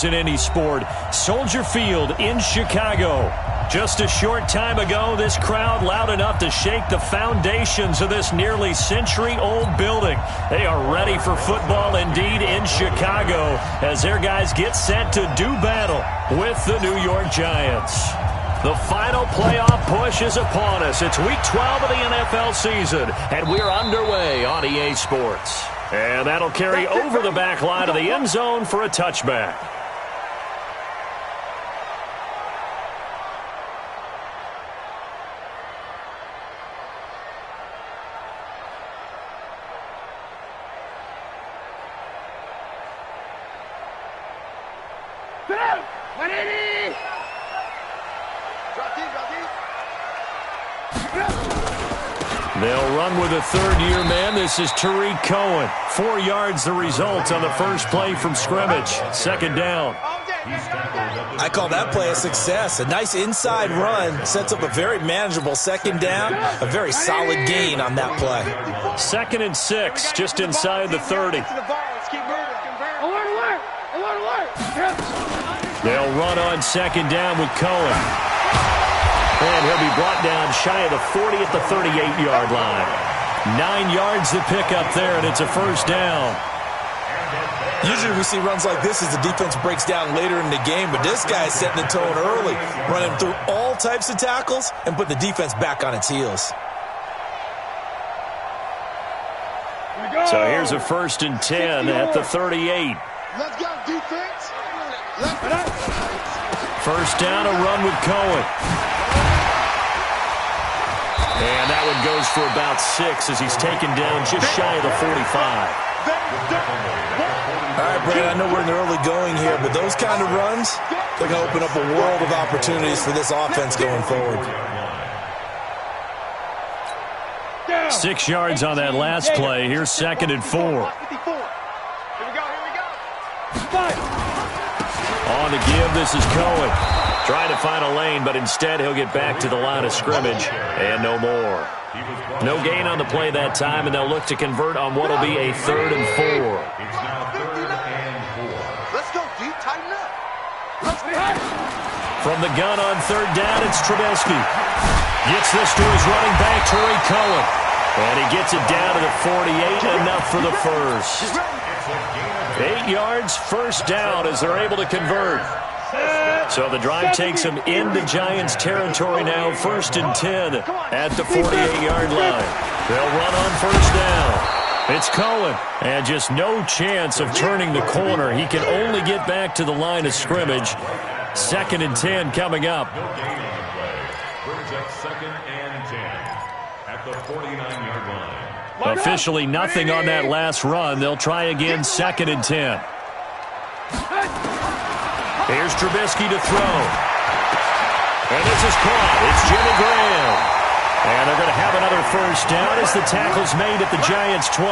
crowds in any sport. Soldier Field in Chicago. Just a short time ago, this crowd loud enough to shake the foundations of this nearly century-old building. They are ready for football indeed in Chicago as their guys get set to do battle with the New York Giants. The final playoff push is upon us. It's Week 12 of the NFL season, and we're underway on EA Sports. And that'll carry over the back line of the end zone for a touchback. They'll run with a third-year man. This is Tariq Cohen. 4 yards the result on the first play from scrimmage. Second down. I call that play a success. A nice inside run sets up a very manageable second down. A very solid gain on that play. 2nd and 6, just inside the 30. They'll run on second down with Cohen. And he'll be brought down shy of the 40 at the 38-yard line. 9 yards to pick up there, and it's a first down. Usually we see runs like this as the defense breaks down later in the game, but this guy's setting the tone early, running through all types of tackles and put the defense back on its heels. So here's a 1st and 10 at the 38. Let's go, defense. First down, a run with Cohen. And that one goes for about 6 as he's taken down just shy of the 45. All right, Brad, I know we're in the early going here, but those kind of runs, they're going to open up a world of opportunities for this offense going forward. 6 yards on that last play. Here's 2nd and 4. On the give, this is Cohen. Trying to find a lane, but instead he'll get back to the line of scrimmage and no more. No gain on the play that time, and they'll look to convert on what will be a 3rd and 4. Let's go, D. Tighten up. From the gun on 3rd down, it's Trubisky. Gets this to his running back, Tariq Cohen. And he gets it down to the 48, enough for the first. 8 yards, first down as they're able to convert. So the drive takes them into Giants territory now, 1st and 10 at the 48-yard line. They'll run on first down. It's Cohen, and just no chance of turning the corner. He can only get back to the line of scrimmage. 2nd and 10 coming up. Officially nothing on that last run. They'll try again, 2nd and 10. Here's Trubisky to throw. And this is caught. It's Jimmy Graham. And they're going to have another first down as the tackle's made at the Giants' 23.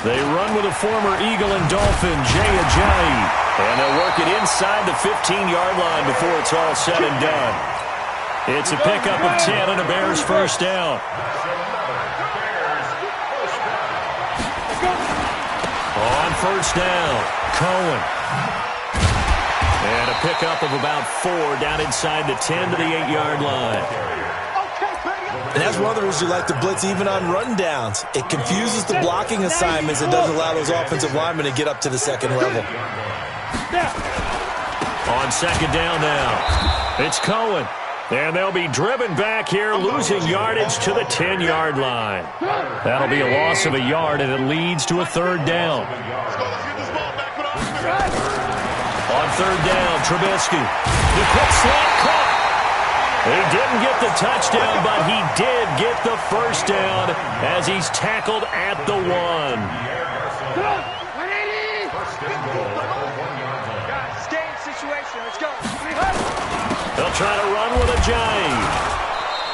They run with a former Eagle and Dolphin, Jay Ajayi. And they'll work it inside the 15-yard line before it's all said and done. It's a pickup of 10 and a Bears first down. On first down, Cohen. And a pickup of about 4 down inside the 10 to the 8-yard line. And that's one of the reasons you like to blitz even on run downs. It confuses the blocking assignments. It doesn't allow those offensive linemen to get up to the second level. On second down now, it's Cohen. And they'll be driven back here, losing yardage to the 10-yard line. That'll be a loss of a yard, and it leads to a 3rd down. On 3rd down, Trubisky. The quick slant caught. He didn't get the touchdown, but he did get the first down as he's tackled at the 1. They'll try to run with Ajayi.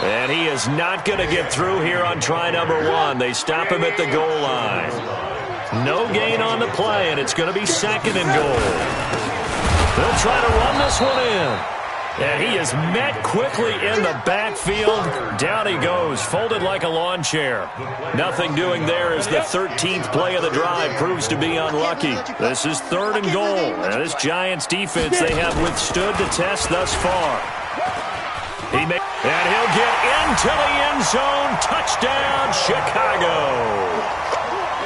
And he is not going to get through here on try number 1. They stop him at the goal line. No gain on the play, and it's going to be 2nd and goal. They'll try to run this one in. And he is met quickly in the backfield. Down he goes, folded like a lawn chair. Nothing doing there as the 13th play of the drive proves to be unlucky. This is 3rd and goal. And this Giants defense, they have withstood the test thus far. And he'll get into the end zone. Touchdown, Chicago.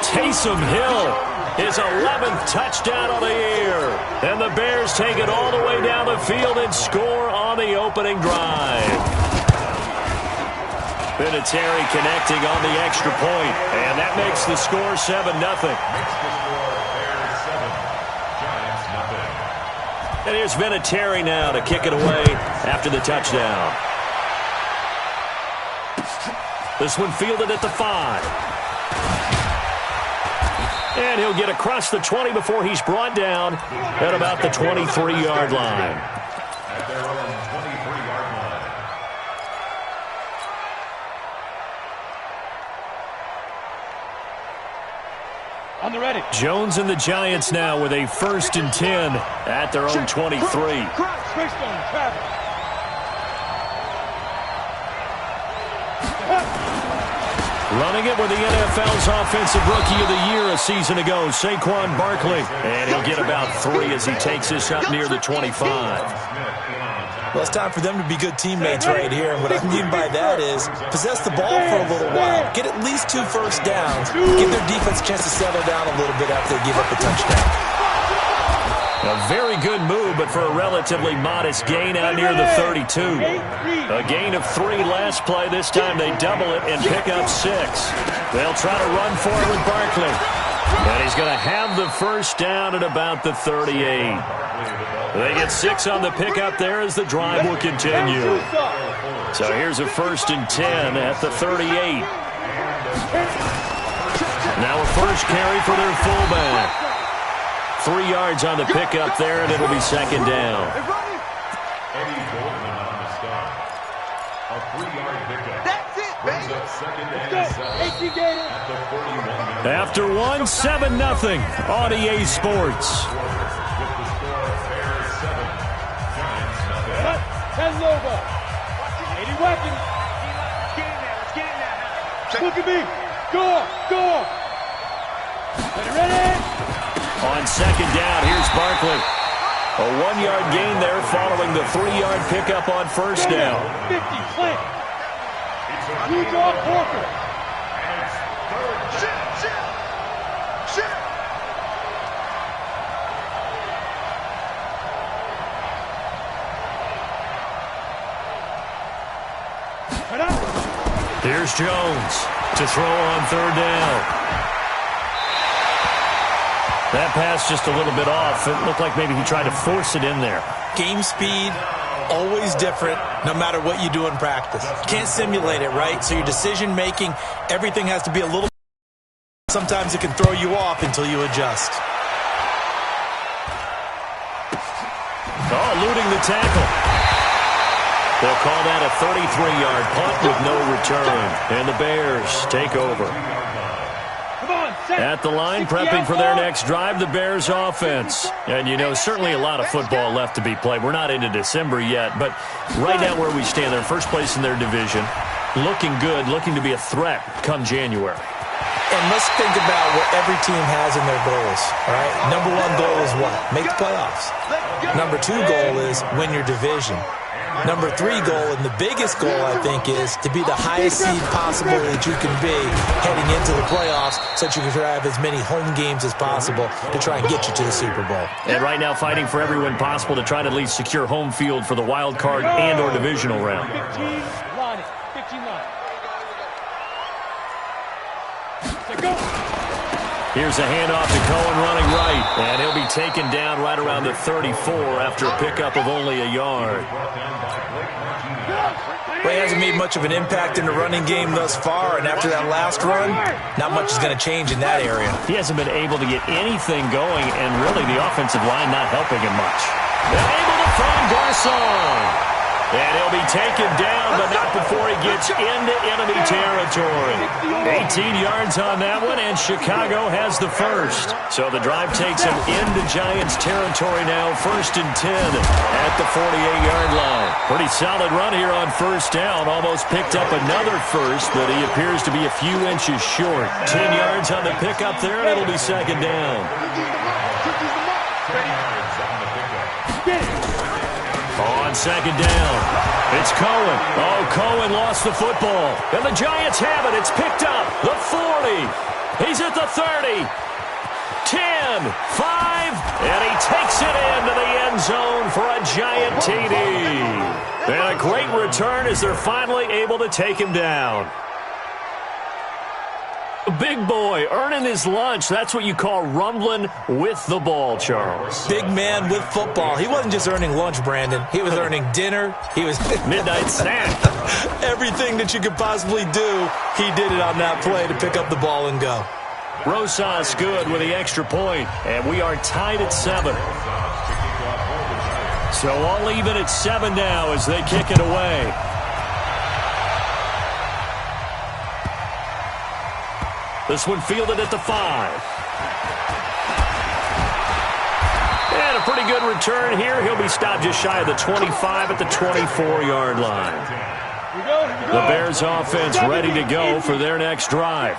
Taysom Hill. His 11th touchdown of the year. And the Bears take it all the way down the field and score on the opening drive. Vinatieri connecting on the extra point, and that makes the score 7-0. And here's Vinatieri now to kick it away after the touchdown. This one fielded at the 5. And he'll get across the 20 before he's brought down at about the 23-yard line. At their own 23-yard line. On the ready. Jones and the Giants now with a 1st and 10 at their own 23. Running it with the NFL's Offensive Rookie of the Year a season ago, Saquon Barkley. And he'll get about 3 as he takes this up near the 25. Well, it's time for them to be good teammates right here. And what I mean by that is possess the ball for a little while. Get at least 2 first downs. Give their defense a chance to settle down a little bit after they give up a touchdown. A very good move, but for a relatively modest gain out near the 32. A gain of 3 last play. This time they double it and pick up 6. They'll try to run for it with Barkley. And he's going to have the first down at about the 38. They get 6 on the pickup there as the drive will continue. So here's a 1st and 10 at the 38. Now a first carry for their fullback. 3 yards on the pickup there, and it'll be 2nd down. Eddie Goldman on the stop. A 3-yard pickup. That's it, brings up 2nd and 7 at the 41. After 7-0 on EA Sports. With the score, Bears 7, Giants 0. 10 logo. 80 weapons. Let's get in there. Look at me. Go. Ready? On 2nd down, here's Barkley. A 1-yard gain there following the 3-yard pickup on 1st down. 50, plant. Huge off Walker. Shit. Here's Jones to throw on 3rd down. That pass just a little bit off. It looked like maybe he tried to force it in there. Game speed, always different, no matter what you do in practice. Can't simulate it, right? So your decision-making, everything has to be a little... Sometimes it can throw you off until you adjust. Eluding the tackle. They'll call that a 33-yard punt with no return. And the Bears take over. At the line, prepping for their next drive, the Bears offense. And, certainly a lot of football left to be played. We're not into December yet, but right now where we stand, they're first place in their division. Looking good, looking to be a threat come January. And let's think about what every team has in their goals, all right? Number 1 goal is what? Make the playoffs. Number 2 goal is win your division. Number 3 goal, and the biggest goal, I think, is to be the highest seed possible that you can be heading into the playoffs so that you can have as many home games as possible to try and get you to the Super Bowl. And right now fighting for every win possible to try to at least secure home field for the wild card and or divisional round. 15 line. Go. Here's a handoff to Cohen running right, and he'll be taken down right around the 34 after a pickup of only a yard. Well, he hasn't made much of an impact in the running game thus far, and after that last run, not much is going to change in that area. He hasn't been able to get anything going, and really the offensive line not helping him much. They're able to find Garcon. And he'll be taken down, but not before he gets into enemy territory. 18 yards on that one, and Chicago has the first. So the drive takes him into Giants territory now, 1st and 10 at the 48-yard line. Pretty solid run here on first down. Almost picked up another first, but he appears to be a few inches short. 10 yards on the pickup there, and it'll be second down. On second down, it's Cohen. Oh, Cohen lost the football. And the Giants have it. It's picked up. The 40. He's at the 30. 10, 5, and he takes it into the end zone for a Giant TD. And a great return as they're finally able to take him down. Big boy earning his lunch. That's what you call rumbling with the ball, Charles. Big man with football. He wasn't just earning lunch, Brandon. He was earning dinner. He was midnight snack. Everything that you could possibly do, he did it on that play to pick up the ball and go. Rosas good with the extra point, and we are tied at 7. So all even at 7 now as they kick it away. This one fielded at the 5. And a pretty good return here. He'll be stopped just shy of the 25 at the 24-yard line. The Bears offense ready to go for their next drive.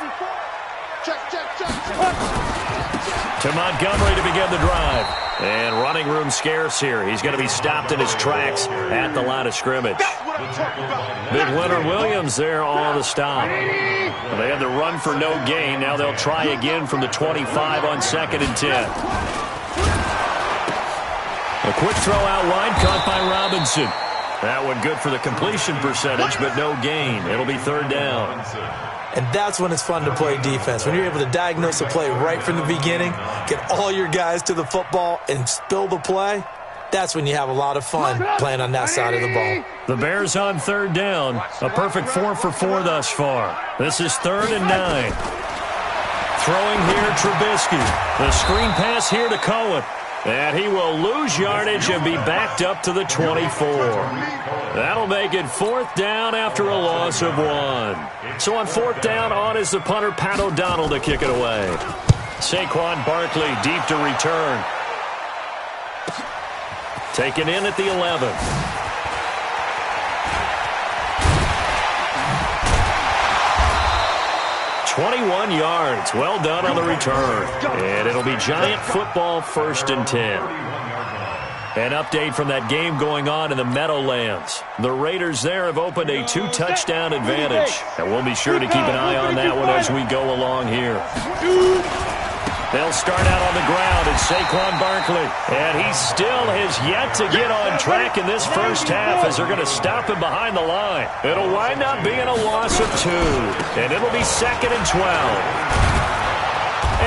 To Montgomery to begin the drive. And running room scarce here. He's going to be stopped in his tracks at the line of scrimmage. Big Leonard Williams there on the stop. They had the run for no gain. Now they'll try again from the 25 on 2nd and 10. A quick throw out wide caught by Robinson. That one good for the completion percentage, but no gain. It'll be 3rd down. And that's when it's fun to play defense. When you're able to diagnose a play right from the beginning, get all your guys to the football, and spill the play, that's when you have a lot of fun playing on that side of the ball. The Bears on 3rd down. A perfect 4 for 4 thus far. This is 3rd and 9. Throwing here, Trubisky. The screen pass here to Cohen. And he will lose yardage and be backed up to the 24. That'll make it 4th down after a loss of 1. So on 4th down, on is the punter, Pat O'Donnell, to kick it away. Saquon Barkley deep to return. Taken in at the 11. "21 yards. Well done on the return. And it'll be Giant football, 1st and 10. An update from that game going on in the Meadowlands. The Raiders there have opened a 2-touchdown advantage. And we'll be sure to keep an eye on that one as we go along here. They'll start out on the ground, and Saquon Barkley. And he still has yet to get on track in this first half as they're going to stop him behind the line. It'll wind up being a loss of 2. And it'll be 2nd and 12.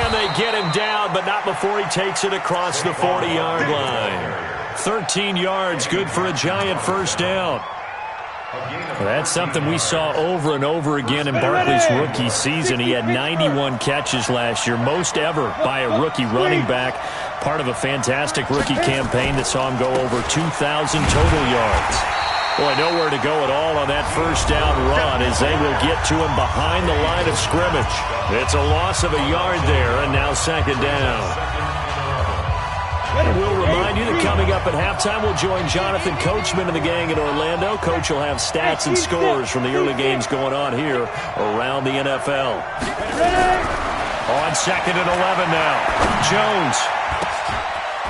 And they get him down, but not before he takes it across the 40-yard line. 13 yards, good for a Giant first down. Well, that's something we saw over and over again in Barkley's rookie season. He had 91 catches last year, most ever by a rookie running back, part of a fantastic rookie campaign that saw him go over 2,000 total yards. Boy, nowhere to go at all on that first down run as they will get to him behind the line of scrimmage. It's a loss of a yard there, and now 2nd down. And we'll remind you that coming up at halftime, we'll join Jonathan Coachman and the gang in Orlando. Coach will have stats and scores from the early games going on here around the NFL. On 2nd and 11 now. Jones.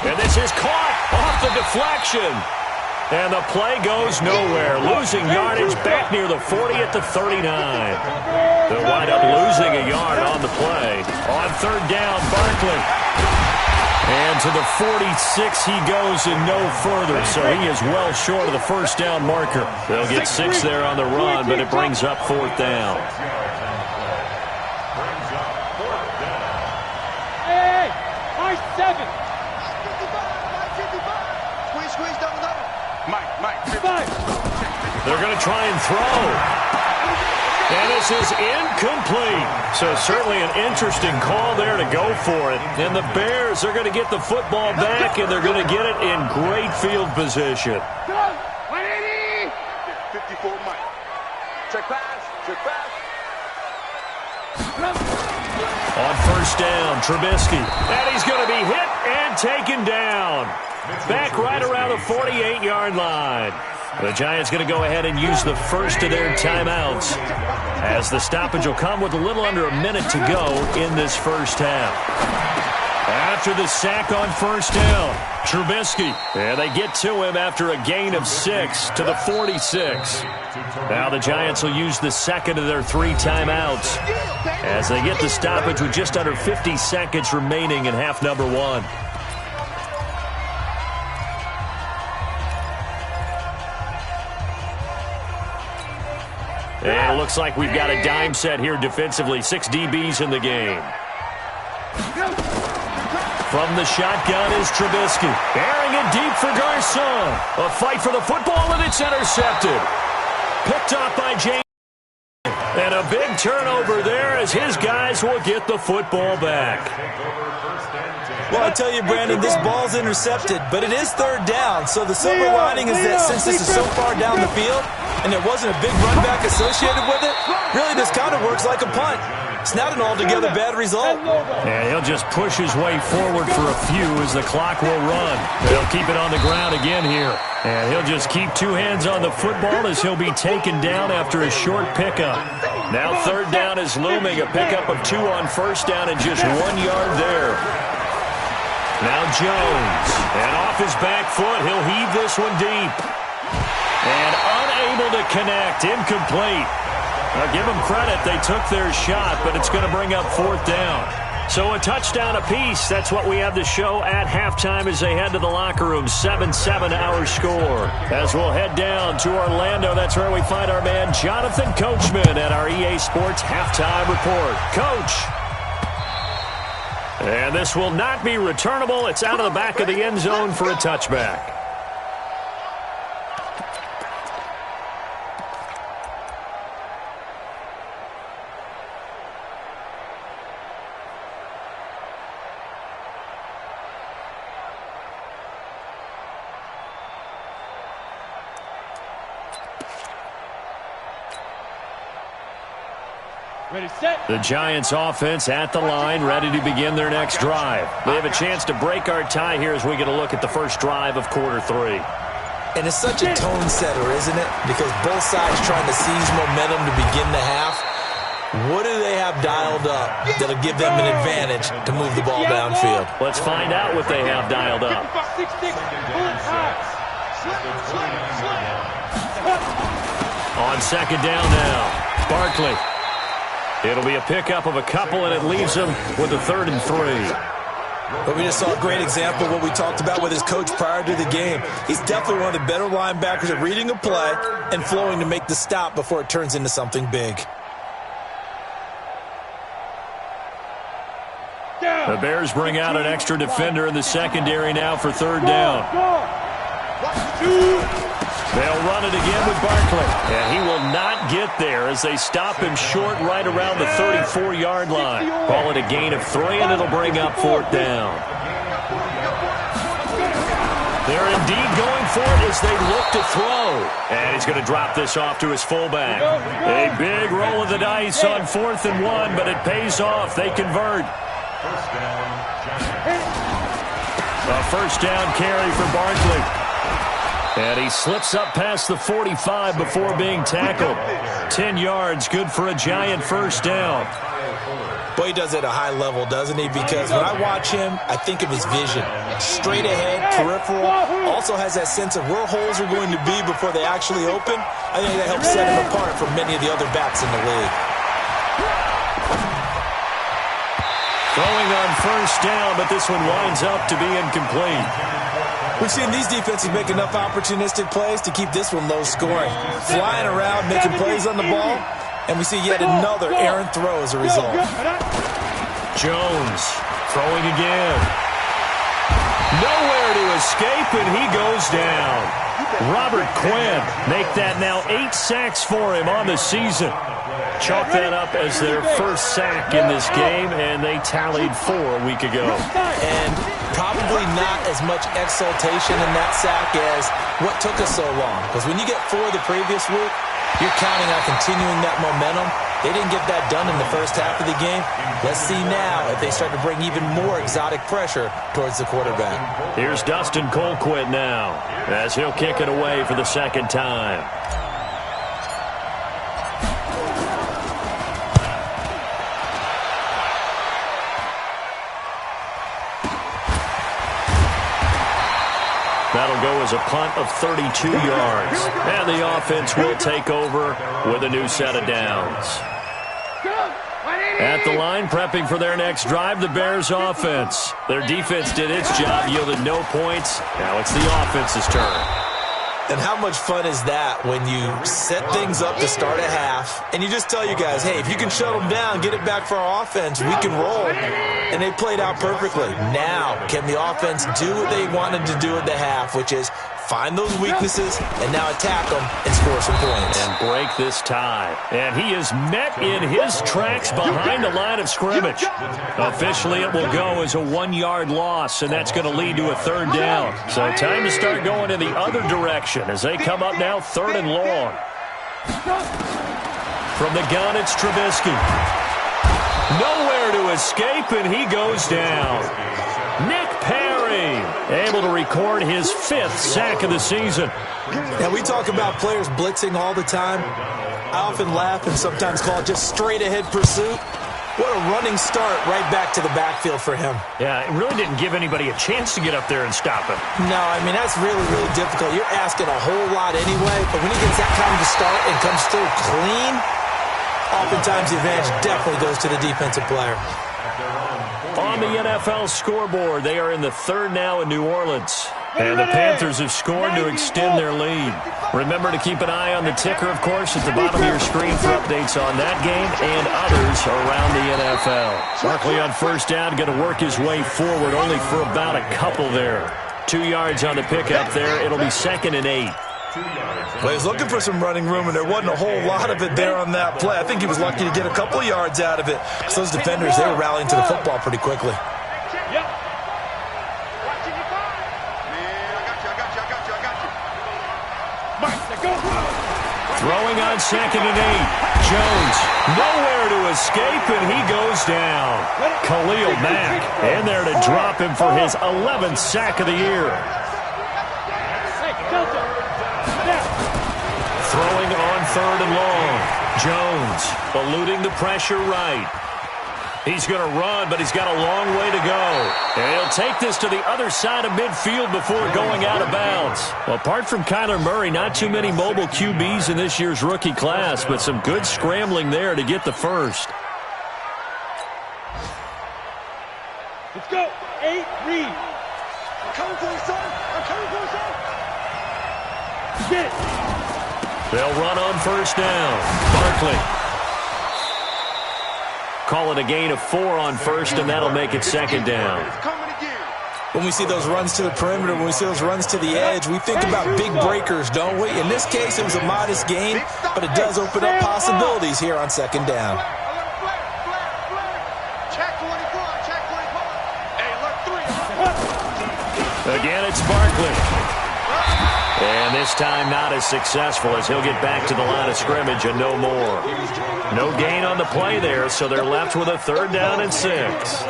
And this is caught off the deflection. And the play goes nowhere. Losing yardage back near the 40 at the 39. They'll wind up losing a yard on the play. On 3rd down, Barkley. And to the 46 he goes and no further, so he is well short of the first down marker. They'll get 6 there on the run, but it brings up 4th down. Hey, high 7. Squeeze down the Mike. They're going to try and throw. And this is incomplete. So certainly an interesting call there to go for it. And the Bears are going to get the football back, and they're going to get it in great field position. before Mike. Check pass. Check pass. On first down, Trubisky. And he's going to be hit and taken down. Back right around the 48-yard line. The Giants going to go ahead and use the first of their timeouts, as the stoppage will come with a little under a minute to go in this first half. After the sack on first down, Trubisky. And they get to him after a gain of 6 to the 46. Now the Giants will use the second of their 3 timeouts as they get the stoppage with just under 50 seconds remaining in half number 1. And it looks like we've got a dime set here defensively. 6 DBs in the game. From the shotgun is Trubisky. Airing it deep for Garcon. A fight for the football, and it's intercepted. Picked off by James. And a big turnover there as his guys will get the football back. Well, I tell you, Brandon, this ball's intercepted, but it is third down. So the silver lining is that since this is so far down the field and there wasn't a big run back associated with it, really this kind of works like a punt. It's not an altogether bad result. And he'll just push his way forward for a few as the clock will run. They'll keep it on the ground again here. And he'll just keep 2 hands on the football as he'll be taken down after a short pickup. Now third down is looming. A pickup of 2 on first down and just 1 yard there. Now Jones. And off his back foot, he'll heave this one deep. And unable to connect. Incomplete. Now give them credit. They took their shot, but it's going to bring up 4th down. So a touchdown apiece. That's what we have to show at halftime as they head to the locker room. 7-7 our score. As we'll head down to Orlando, that's where we find our man Jonathan Coachman at our EA Sports Halftime Report. Coach. And this will not be returnable. It's out of the back of the end zone for a touchback. The Giants offense at the line, ready to begin their next drive. They have a chance to break our tie here as we get a look at the first drive of quarter 3. And it's such a tone setter, isn't it? Because both sides trying to seize momentum to begin the half. What do they have dialed up that'll give them an advantage to move the ball downfield? Let's find out what they have dialed up. On second down now, Barkley. It'll be a pickup of a couple, and it leaves him with a 3rd and 3. But we just saw a great example of what we talked about with his coach prior to the game. He's definitely one of the better linebackers at reading a play and flowing to make the stop before it turns into something big. The Bears bring out an extra defender in the secondary now for 3rd down. They'll run it again with Barkley. And he will not get there as they stop him short right around the 34-yard line. Call it a gain of 3, and it'll bring up 4th down. They're indeed going for it as they look to throw. And he's going to drop this off to his fullback. A big roll of the dice on 4th and 1, but it pays off. They convert. A first down carry for Barkley. And he slips up past the 45 before being tackled. 10 yards, good for a Giant first down. Boy, he does it at a high level, doesn't he? Because when I watch him, I think of his vision. Straight ahead, peripheral, also has that sense of where holes are going to be before they actually open. I think that helps set him apart from many of the other backs in the league. Throwing on first down, but this one winds up to be incomplete. We've seen these defenses make enough opportunistic plays to keep this one low scoring. Flying around, making plays on the ball, and we see yet another errant throw as a result. Jones throwing again. Nowhere to escape, and he goes down. Robert Quinn make that now 8 sacks for him on the season. Chalk that up as their first sack in this game, and they tallied 4 a week ago. And probably not as much exultation in that sack as what took us so long. Because when you get 4 the previous week, you're counting on continuing that momentum. They didn't get that done in the first half of the game. Let's see now if they start to bring even more exotic pressure towards the quarterback. Here's Dustin Colquitt now as he'll kick it away for the second time. That'll go as a punt of 32 yards. And the offense will take over with a new set of downs. At the line, prepping for their next drive, the Bears offense. Their defense did its job, yielded no points. Now it's the offense's turn. And how much fun is that when you set things up to start a half, and you just tell you guys, hey, if you can shut them down, get it back for our offense, we can roll. And they played out perfectly. Now, can the offense do what they wanted to do at the half, which is find those weaknesses and now attack them and score some points. And break this tie. And he is met in his tracks behind the line of scrimmage. Officially, it will go as a 1-yard loss, and that's going to lead to a 3rd down. So time to start going in the other direction as they come up now 3rd and long. From the gun, it's Trubisky. Nowhere to escape, and he goes down. Nick Perry able to record his 5th sack of the season. And we talk about players blitzing all the time. I often laugh and sometimes call it just straight-ahead pursuit. What a running start right back to the backfield for him. Yeah, it really didn't give anybody a chance to get up there and stop him. No, I mean, that's really, really difficult. You're asking a whole lot anyway, but when he gets that kind of a start and comes through clean, oftentimes the advantage definitely goes to the defensive player. On the NFL scoreboard, they are in the 3rd now in New Orleans. And the Panthers have scored to extend their lead. Remember to keep an eye on the ticker, of course, at the bottom of your screen for updates on that game and others around the NFL. Barkley on 1st down, going to work his way forward, only for about a couple there. 2 yards on the pickup there. It'll be 2nd and 8. Well, he was looking for some running room, and there wasn't a whole lot of it there on that play. I think he was lucky to get a couple of yards out of it. So those defenders, they were rallying to the football pretty quickly. Throwing on 2nd and 8. Jones, nowhere to escape, and he goes down. Khalil Mack in there to drop him for his 11th sack of the year. Throwing on 3rd and long. Jones eluding the pressure right. He's going to run, but he's got a long way to go. And he'll take this to the other side of midfield before going out of bounds. Well, apart from Kyler Murray, not too many mobile QBs in this year's rookie class, but some good scrambling there to get the first. Let's go. 8, read. I'm coming for you, son. I'm coming for you, son. Get it. They'll run on 1st down. Barkley. Call it a gain of 4 on 1st, and that'll make it 2nd down. When we see those runs to the perimeter, when we see those runs to the edge, we think about big breakers, don't we? In this case, it was a modest gain, but it does open up possibilities here on 2nd down. Again, it's Barkley. And this time not as successful as he'll get back to the line of scrimmage and no more. No gain on the play there, so they're left with a 3rd down and 6.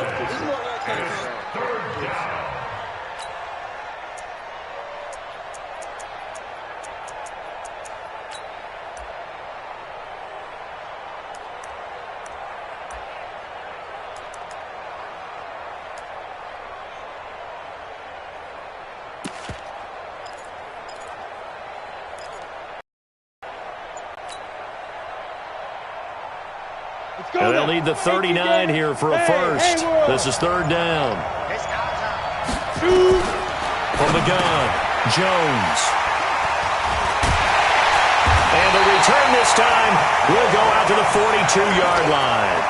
And they'll need the 39 here for a first. This is 3rd down. From the gun, Jones. And the return this time will go out to the 42-yard line.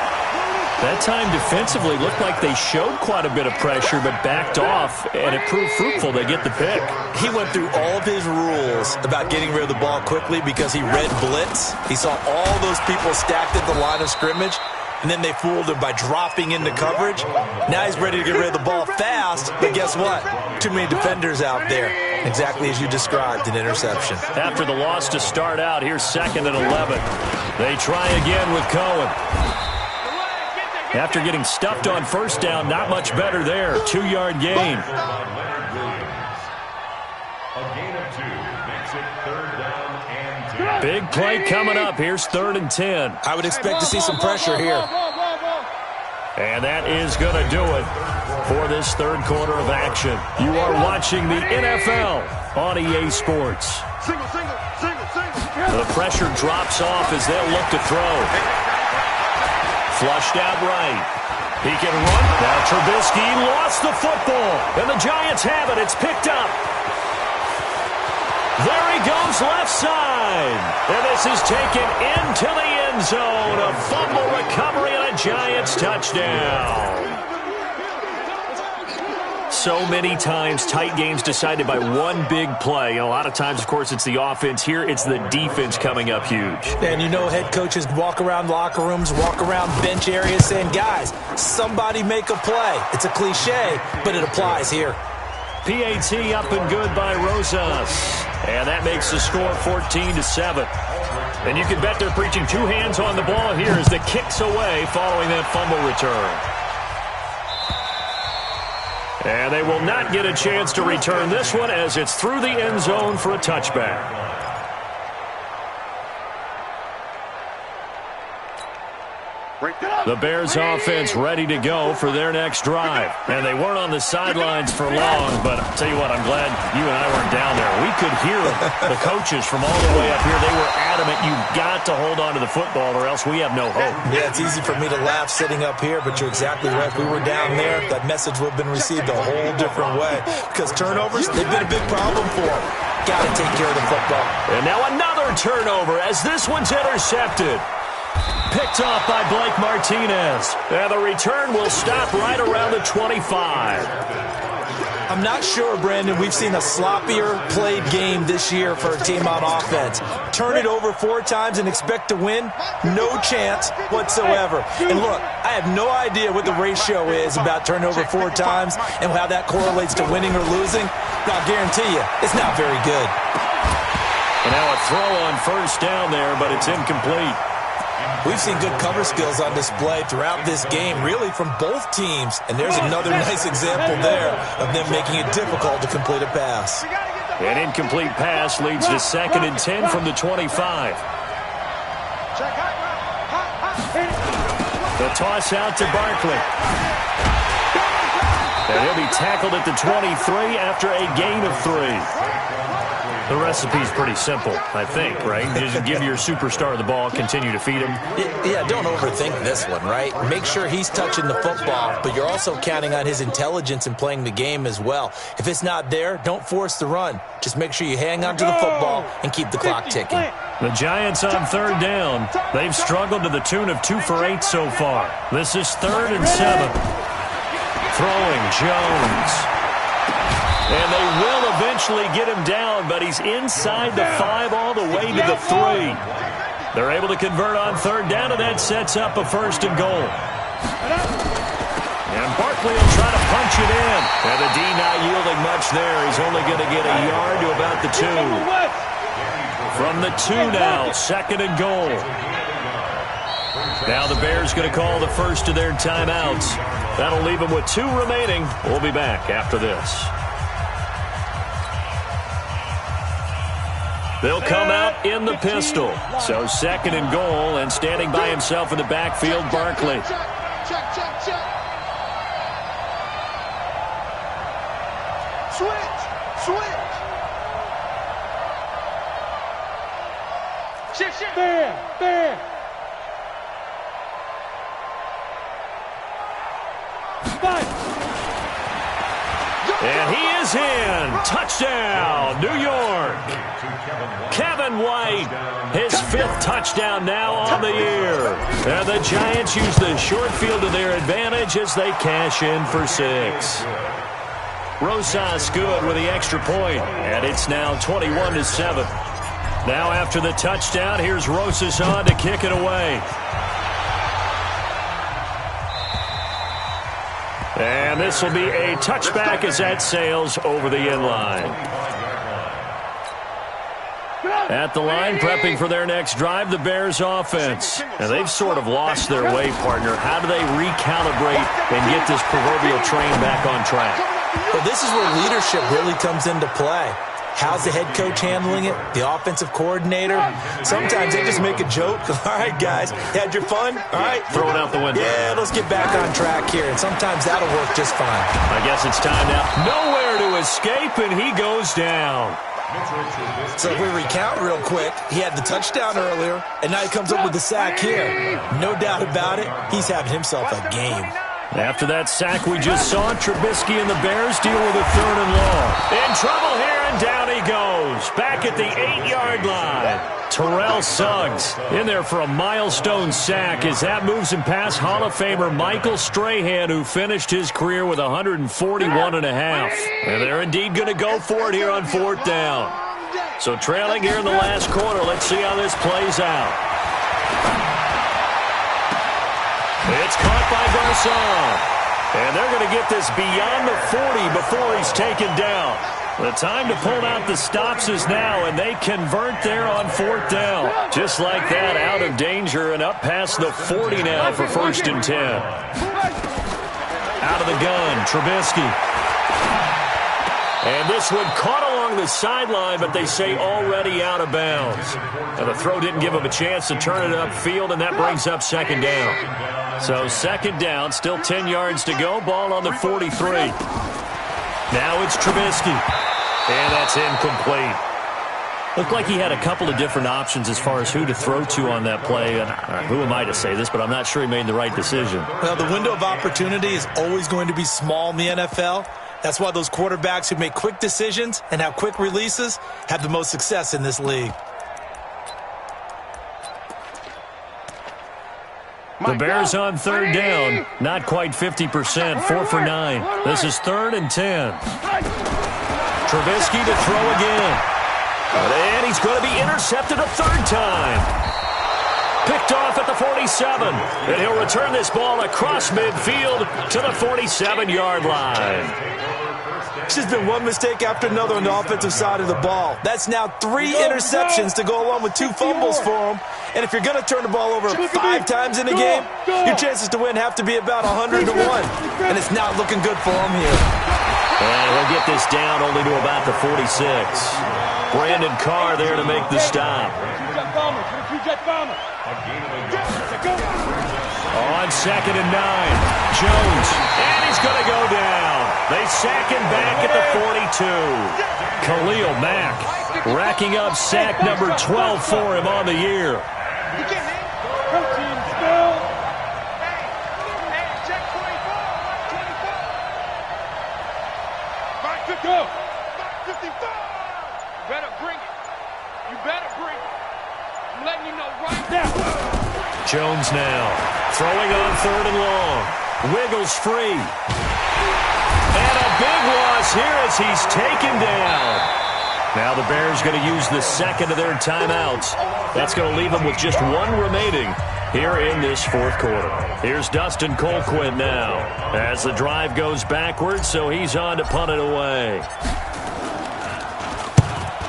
That time defensively looked like they showed quite a bit of pressure but backed off, and it proved fruitful. They get the pick. He went through all of his rules about getting rid of the ball quickly because he read blitz. He saw all those people stacked at the line of scrimmage, and then they fooled him by dropping into coverage. Now he's ready to get rid of the ball fast, but guess what? Too many defenders out there. Exactly as you described, an interception. After the loss to start out, here's 2nd and 11. They try again with Cohen. After getting stuffed on first down, not much better there. 2-yard gain. Big play coming up. Here's 3rd and 10. I would expect to see some pressure here. And that is going to do it for this third quarter of action. You are watching the NFL on EA Sports. The pressure drops off as they'll look to throw. Flushed out right. He can run. Now Trubisky lost the football. And the Giants have it. It's picked up. There he goes left side. And this is taken into the end zone. A fumble recovery and a Giants touchdown. So many times tight games decided by one big play. And a lot of times, of course, it's the offense. Here, it's the defense coming up huge. And you know head coaches walk around locker rooms, walk around bench areas saying, guys, somebody make a play. It's a cliche, but it applies here. PAT up and good by Rosas. And that makes the score 14-7. And you can bet they're preaching two hands on the ball here as the kick's away following that fumble return. And they will not get a chance to return this one as it's through the end zone for a touchback. The Bears offense ready to go for their next drive. And they weren't on the sidelines for long, but I'll tell you what, I'm glad you and I weren't down there. We could hear the coaches from all the way up here. They were adamant, you've got to hold on to the football or else we have no hope. Yeah, it's easy for me to laugh sitting up here, but you're exactly right. If we were down there, that message would have been received a whole different way. Because turnovers, they've been a big problem for them. Got to take care of the football. And now another turnover as this one's intercepted. Picked off by Blake Martinez. And the return will stop right around the 25. I'm not sure, Brandon, we've seen a sloppier played game this year for a team on offense. Turn it over 4 times and expect to win? No chance whatsoever. And look, I have no idea what the ratio is about turning over 4 times and how that correlates to winning or losing. But I'll guarantee you, it's not very good. And now a throw on first down there, but it's incomplete. We've seen good cover skills on display throughout this game, really from both teams. And there's another nice example there of them making it difficult to complete a pass. An incomplete pass leads to 2nd and 10 from the 25. The toss out to Barkley. And he'll be tackled at the 23 after a gain of 3. The recipe's pretty simple, I think, right? Just give your superstar the ball, continue to feed him. Yeah, don't overthink this one, right? Make sure he's touching the football, but you're also counting on his intelligence in playing the game as well. If it's not there, don't force the run. Just make sure you hang on to the football and keep the clock ticking. The Giants on 3rd down. They've struggled to the tune of 2 for 8 so far. This is 3rd and 7. Throwing Jones. And they will eventually get him down, but he's inside the 5 all the way to the 3. They're able to convert on 3rd down, and that sets up a 1st and goal. And Barkley will try to punch it in. And the D not yielding much there. He's only going to get a yard to about the 2. From the 2 now, 2nd and goal. Now the Bears going to call the first of their timeouts. That'll leave them with 2 remaining. We'll be back after this. They'll come out in the pistol. So 2nd and goal, and standing by himself in the backfield, Barkley. Switch! Shift! There! And he is in. Touchdown, New York. Kevin White, his 5th touchdown now on the year. And the Giants use the short field to their advantage as they cash in for 6. Rosas good with the extra point, and it's now 21-7. Now after the touchdown, here's Rosas on to kick it away. And this will be a touchback as that sails over the end line. At the line, prepping for their next drive, the Bears offense. Now, they've sort of lost their way, partner. How do they recalibrate and get this proverbial train back on track? Well, this is where leadership really comes into play. How's the head coach handling it? The offensive coordinator? Sometimes they just make a joke. All right, guys, had your fun? All right. Throw it out the window. Yeah, let's get back on track here. And sometimes that'll work just fine. I guess it's time now. Nowhere to escape, and he goes down. So if we recount real quick, he had the touchdown earlier, and now he comes up with the sack here. No doubt about it, he's having himself a game. After that sack we just saw, Trubisky and the Bears deal with a 3rd and long. In trouble here, and down he goes. Back at the 8-yard line. Terrell Suggs in there for a milestone sack as that moves him past Hall of Famer Michael Strahan, who finished his career with 141.5. And they're indeed going to go for it here on 4th down. So trailing here in the last quarter, let's see how this plays out. It's caught by Garcon. And they're going to get this beyond the 40 before he's taken down. The time to pull out the stops is now, and they convert there on 4th down. Just like that, out of danger and up past the 40 now for 1st and 10. Out of the gun, Trubisky. And this one caught along the sideline, but they say already out of bounds. Now the throw didn't give him a chance to turn it upfield, and that brings up 2nd down. So 2nd down, still 10 yards to go, ball on the 43. Now it's Trubisky. And that's incomplete. Looked like he had a couple of different options as far as who to throw to on that play. And who am I to say this, but I'm not sure he made the right decision. Well, the window of opportunity is always going to be small in the NFL. That's why those quarterbacks who make quick decisions and have quick releases have the most success in this league. The Bears on 3rd down. Not quite 50%. 4 for 9. This is 3rd and 10. Trubisky to throw again. And he's going to be intercepted a 3rd time. Picked off at the 47. And he'll return this ball across midfield to the 47-yard line. It's just been one mistake after another on the offensive side of the ball. That's now 3 interceptions to go along with 2 fumbles for him. And if you're going to turn the ball over 5 times in a game, your chances to win have to be about 100 to 1. And it's not looking good for him here. And he'll get this down only to about the 46. Brandon Carr there to make the stop. On 2nd and 9, Jones, and he's going to go down. They sack him back at the 42. Khalil Mack racking up sack number 12 for him on the year. Jones now throwing on 3rd and long. Wiggles free. And a big loss here as he's taken down. Now the Bears going to use the 2nd of their timeouts. That's going to leave them with just 1 remaining here in this 4th quarter. Here's Dustin Colquitt now as the drive goes backwards, so he's on to punt it away.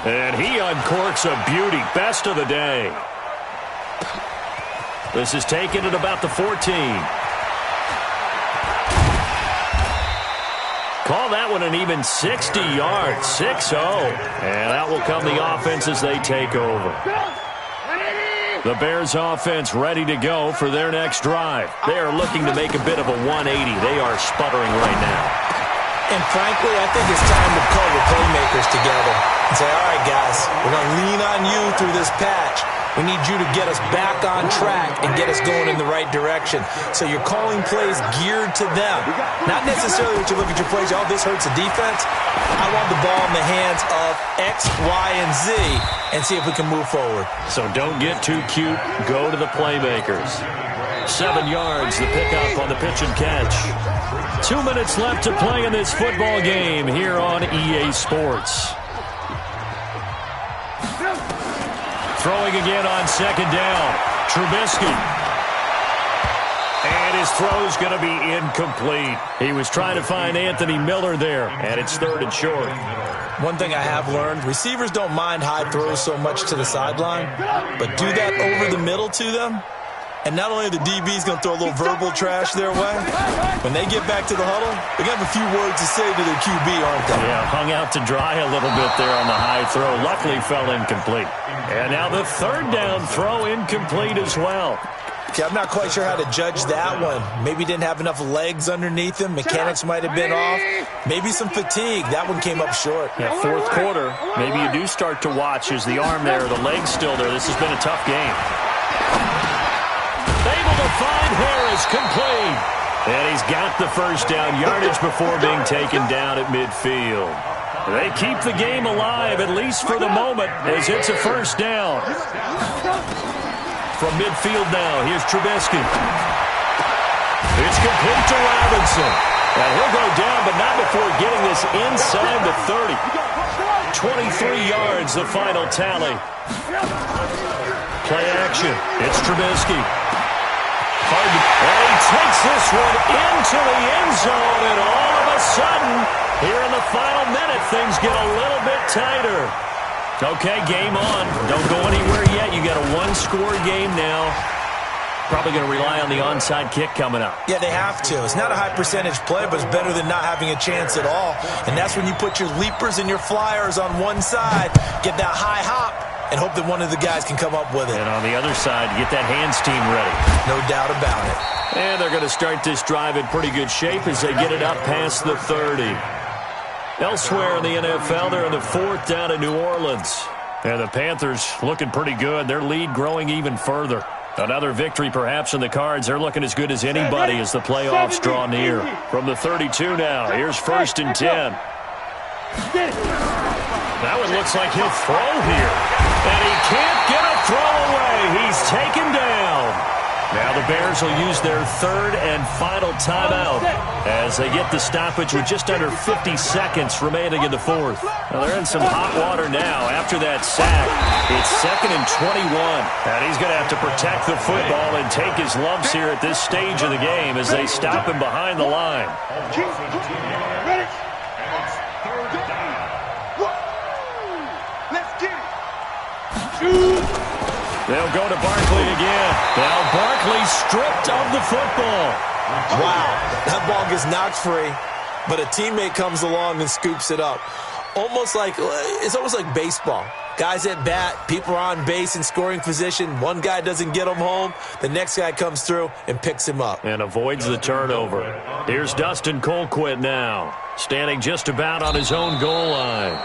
And he uncorks a beauty. Best of the day. This is taken at about the 14. Call that one an even 60 yards, 6-0. And out will come the offense as they take over. The Bears offense ready to go for their next drive. They are looking to make a bit of a 180. They are sputtering right now. And frankly, I think it's time to call the playmakers together and say, all right, guys, we're going to lean on you through this patch. We need you to get us back on track and get us going in the right direction. So you're calling plays geared to them. Not necessarily what you look at your plays, oh, this hurts the defense. I want the ball in the hands of X, Y, and Z and see if we can move forward. So don't get too cute. Go to the playmakers. 7 yards, the pickup on the pitch and catch. 2 minutes left to play in this football game here on EA Sports. Throwing again on second down. Trubisky. And his throw's going to be incomplete. He was trying to find Anthony Miller there, and it's 3rd and short. One thing I have learned, receivers don't mind high throws so much to the sideline, but do that over the middle to them, and not only are the DBs going to throw a little verbal trash their way, when they get back to the huddle, they're going to have a few words to say to their QB, aren't they? Yeah, hung out to dry a little bit there on the high throw. Luckily fell incomplete. And now the 3rd down throw incomplete as well. Okay, I'm not quite sure how to judge that one. Maybe didn't have enough legs underneath him. Mechanics might have been off. Maybe some fatigue. That one came up short. Yeah, 4th quarter. Maybe you do start to watch as the arm there, the leg's still there. This has been a tough game. Able to find Harris, complete. And he's got the 1st down yardage before being taken down at midfield. They keep the game alive, at least for the moment, as it's a 1st down. From midfield now, here's Trubisky. It's complete to Robinson. And he'll go down, but not before getting this inside the 30. 23 yards, the final tally. Play action. It's Trubisky. And he takes this one into the end zone, and all of a sudden, here in the final minute, things get a little bit tighter. Okay, game on. Don't go anywhere yet. You got a 1-score game now. Probably going to rely on the onside kick coming up. Yeah, they have to. It's not a high percentage play, but it's better than not having a chance at all. And that's when you put your leapers and your flyers on one side, get that high hop, and hope that one of the guys can come up with it. And on the other side, get that hands team ready. No doubt about it. And they're going to start this drive in pretty good shape as they get it up past the 30. Elsewhere in the NFL, they're in the 4th down in New Orleans. And the Panthers looking pretty good. Their lead growing even further. Another victory perhaps in the cards. They're looking as good as anybody as the playoffs draw near. From the 32 now, here's 1st and 10. That one looks like he'll throw here. And he can't get a throw away. He's taken down. Now the Bears will use their 3rd and final timeout as they get the stoppage with just under 50 seconds remaining in the 4th. Well, they're in some hot water now after that sack. It's 2nd and 21, and he's going to have to protect the football and take his lumps here at this stage of the game as they stop him behind the line. Let's get it. They'll go to Barkley again. Now Barkley stripped of the football. Wow, that ball gets knocked free, but a teammate comes along and scoops it up. It's almost like baseball. Guys at bat, people are on base in scoring position. One guy doesn't get him home. The next guy comes through and picks him up. And avoids the turnover. Here's Dustin Colquitt now, standing just about on his own goal line.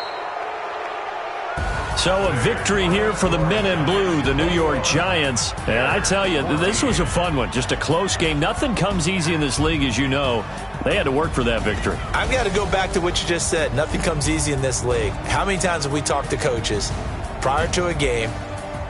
So a victory here for the men in blue, the New York Giants. And I tell you, this was a fun one. Just a close game. Nothing comes easy in this league, as you know. They had to work for that victory. I've got to go back to what you just said. Nothing comes easy in this league. How many times have we talked to coaches prior to a game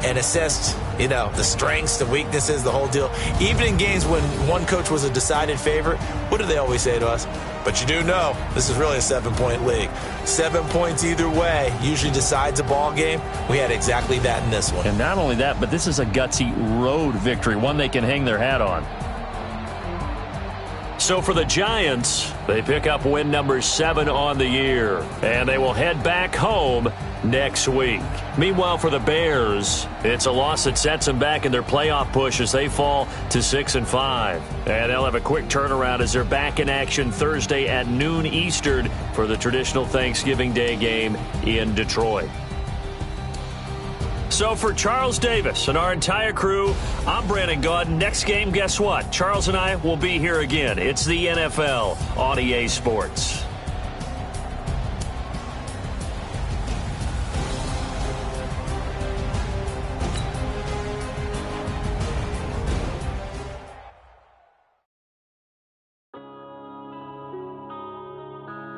and assessed, the strengths, the weaknesses, the whole deal? Even in games when one coach was a decided favorite, what do they always say to us? But you do know this is really a 7-point league. 7 points either way usually decides a ball game. We had exactly that in this one. And not only that, but this is a gutsy road victory, one they can hang their hat on. So for the Giants, they pick up win number 7 on the year, and they will head back home next week. Meanwhile, for the Bears, it's a loss that sets them back in their playoff push as they fall to 6-5. And they'll have a quick turnaround as they're back in action Thursday at noon Eastern for the traditional Thanksgiving Day game in Detroit. So for Charles Davis and our entire crew, I'm Brandon Gaudin. Next game, guess what? Charles and I will be here again. It's the NFL on EA Sports.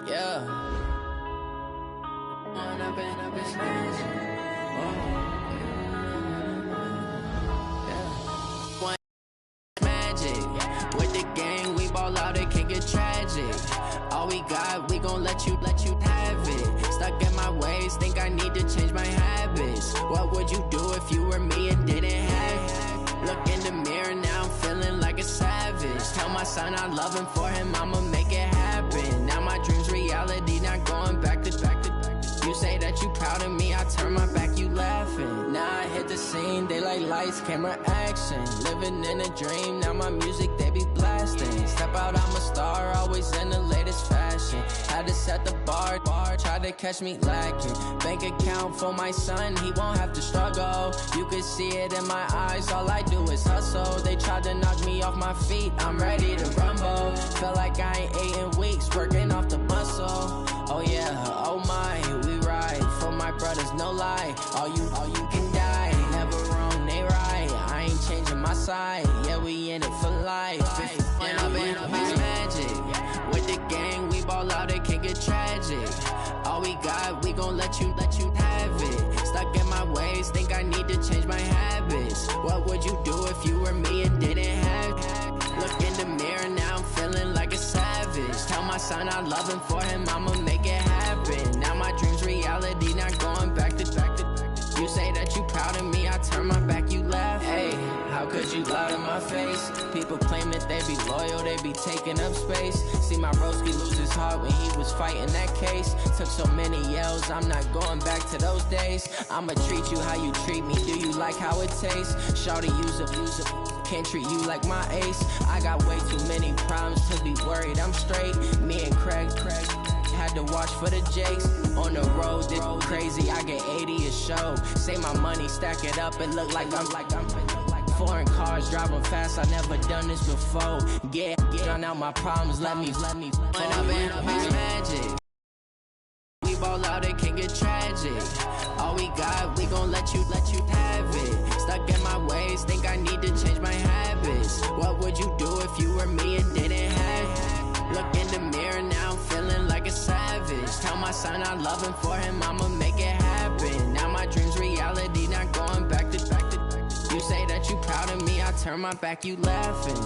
Yeah. I've been smashing. One magic. With the gang, we ball out, it can get tragic. All we got, we gon' let you have it. Stuck in my ways, think I need to change my habits. What would you do if you were me and didn't have it? Look in the mirror, now I'm feeling like a savage. Tell my son I love him, for him I'ma make it happen. Now my dream's reality, not going back to. You say that you proud of me, I turn my back, you laughing. Now I hit the scene, they like lights, camera, action. Living in a dream, now my music, they be blasting. Step out, I'm a star, always in the latest fashion. Had to set the bar, try to catch me lacking. Bank account for my son, he won't have to struggle. You can see it in my eyes, all I do is hustle. They tried to knock me off my feet, I'm ready to rumble. Feel like I ain't ate in weeks, working off the muscle. Oh yeah, oh my, we ride for my brothers, no lie. All you can die, never wrong, they right. I ain't changing my side, yeah, we in it for life. And I've been magic. With the gang, we ball out, it can get tragic. All we got, we gon' let you have it. Stuck in my ways, think I need to change my habits. What would you do if you were me and didn't have it? Look in the mirror, now I'm feeling like a savage. Tell my son I love him, for him I'ma make it happen. Now my dream's reality, not going back to. You say that you proud of me, I turn my back, you laugh. Hey, how could you lie to my face? People claim that they be loyal, they be taking up space. See my broski lose his heart when he was fighting that case. Took so many yells, I'm not going back to those days. I'ma treat you how you treat me, do you like how it tastes? Shawty, use a can't treat you like my ace. I got way too many problems to be worried, I'm straight. Me and Craig had to watch for the Jakes. On the road, this crazy, I get 80 a show. Say my money, stack it up, it look like I'm foreign cars, driving fast, I never done this before. Get drown out my problems, let me when I've been magic. We ball out, it can get tragic. All we got, we gon' let you have it. Stuck in my ways, think I need to change my habits. What would you do if you were me and didn't have it? Look in the mirror, now I'm feeling like a savage. Tell my son I love him, for him I'ma make it happen. Now my dream's reality, not going back to. You say that you proud of me, I turn my back, you laughing.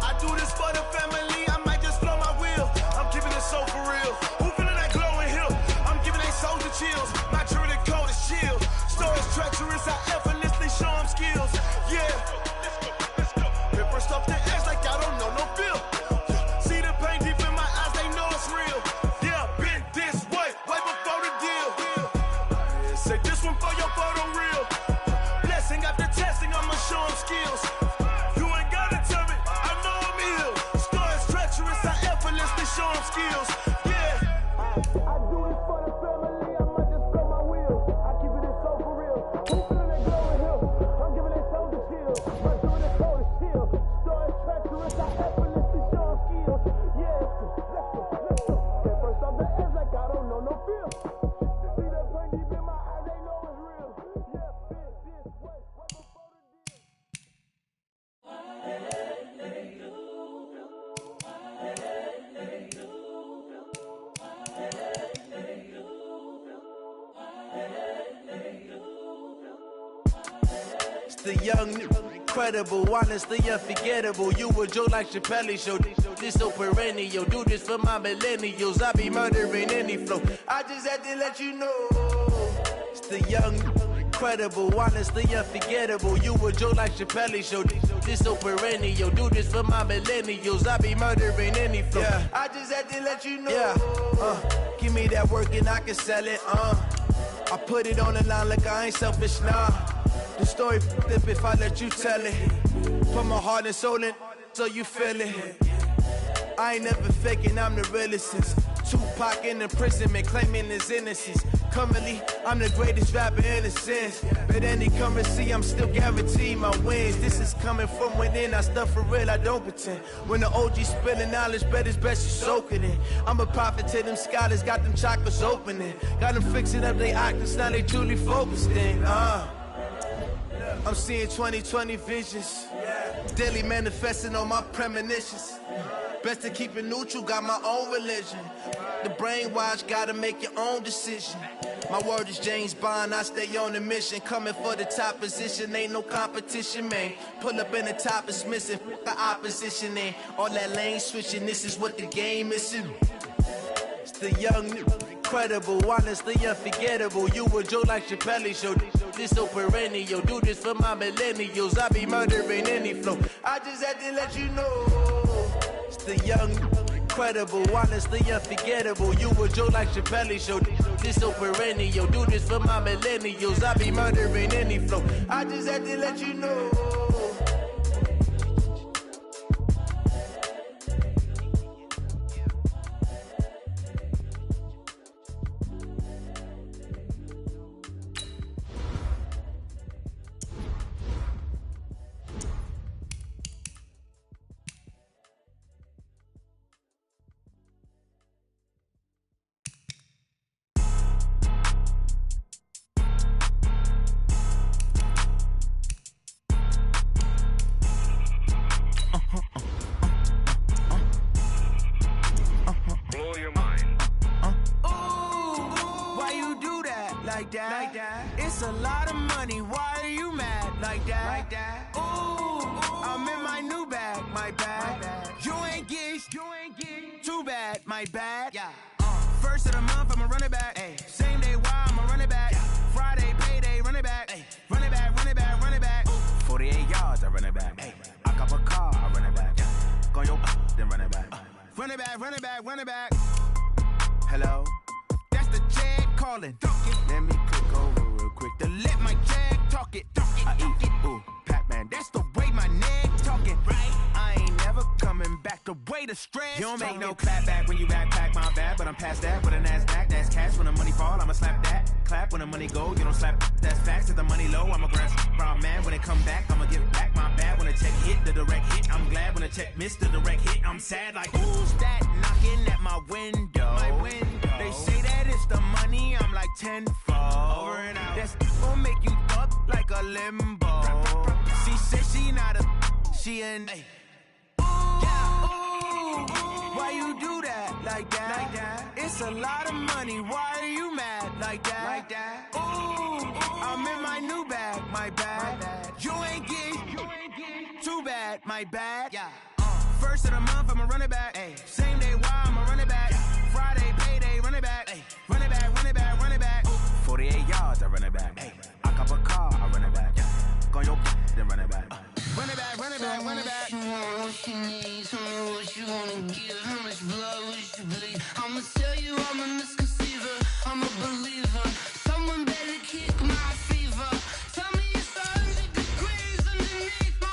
I do this for the family, I might just blow my wheel. I'm keeping it so for real. skills. You ain't gotta tell me, I know I'm ill. Stories treacherous, I effortlessly show them skills. Yeah. I do this for the family, I might just blow my wheel. I keep it so for real. Who feeling that glowing hill? I'm giving that shoulder chill. But doing it cold as chill. Stories treacherous, I effortlessly show them skills. Yeah, let's go. At first off the edge like I don't know no feel. See that pain deep in my eyes, they know it's real. Yeah, bitch, this way, right before the deal. It's the young, incredible, honestly unforgettable. You a joke like Chappelle show. This so perennial. Do this for my millennials. I be murdering any flow. I just had to let you know. It's the young, incredible, honestly unforgettable. You a joke like Chappelle show. This so perennial. Do this for my millennials. I be murdering any flow. Yeah. I just had to let you know. Yeah. Give me that work and I can sell it. I put it on the line like I ain't selfish, nah. The story flip if I let you tell it. Put my heart and soul in so you feel it. I ain't never faking, I'm the realest since Tupac in imprisonment, claiming his innocence. Currently, I'm the greatest rapper in a sense. But any currency, I'm still guaranteed my wins. This is coming from within, I stuff for real, I don't pretend. When the OG spilling knowledge, bet it's best you soak it in. I'm a prophet to them scholars, got them chakras opening. Got them fixing up they octaves, now they truly focused in. I'm seeing 2020 visions. Daily manifesting on my premonitions. Best to keep it neutral, got my own religion. The brainwash, gotta make your own decision. My word is James Bond, I stay on the mission. Coming for the top position, ain't no competition, man. Pull up in the top, it's missing, the opposition ain't. All that lane switching, this is what the game is. It's the young, incredible, honestly unforgettable. You a joke like Chappelle show. This so perennial. Do this for my millennials. I be murdering any flow. I just had to let you know. It's the young, incredible, honestly unforgettable. You a joke like Chappelle show. This so perennial. Do this for my millennials. I be murdering any flow. I just had to let you know. Like that. It's a lot of money. Why are you mad like that? Ooh, I'm in my new bag. My bad. You ain't get too bad. My bad. Yeah. First of the month, I'ma run it back. Ay. Same day, why I'ma run it back. Yeah. Friday, payday, run it back. Ay. Run it back. Ooh. 48 yards, I run it back. Ay. I cop a car, I run it back. Yeah. Go your then run it back. Run it back. Hello. The jag calling. Let me click over real quick to let my jag talk it. I eat it, ooh, Pac-Man. That's the way my neck talking. Right? I ain't never coming back the way the stress. You don't make no clap back when you backpack, my bad, but I'm past that with a NASDAQ. That's cash when the money fall, I'ma slap that. Clap when the money go, you don't slap. That's facts. If the money low, I'ma grab. Brown man when it come back, I'ma give back my bad. When the check hit, the direct hit. I'm glad when the check missed the direct hit. I'm sad like who's that knocking at my window? They say that it's the money, I'm like tenfold. Over and out. That's gon' make you up like a limbo. She said she not a, she an. Ooh, why you do that like that? It's a lot of money. Why are you mad like that? Ooh, I'm in my new bag. My bad. You ain't get too bad. My bad. Yeah. First of the month, I'ma run it back. Ay. Same day, why I'ma run it back. Friday, payday, run it back. Ay. Run it back. Ooh. 48 yards, I run it back. Ay. I cop a car, I run it back. Go your then run it back. Run it back. What she needs, tell me what you wanna give. How much blood would you bleed? I'ma tell you I'm a misconceiver. I'm a believer. Someone better kick my fever. Tell me it's 100 degrees underneath my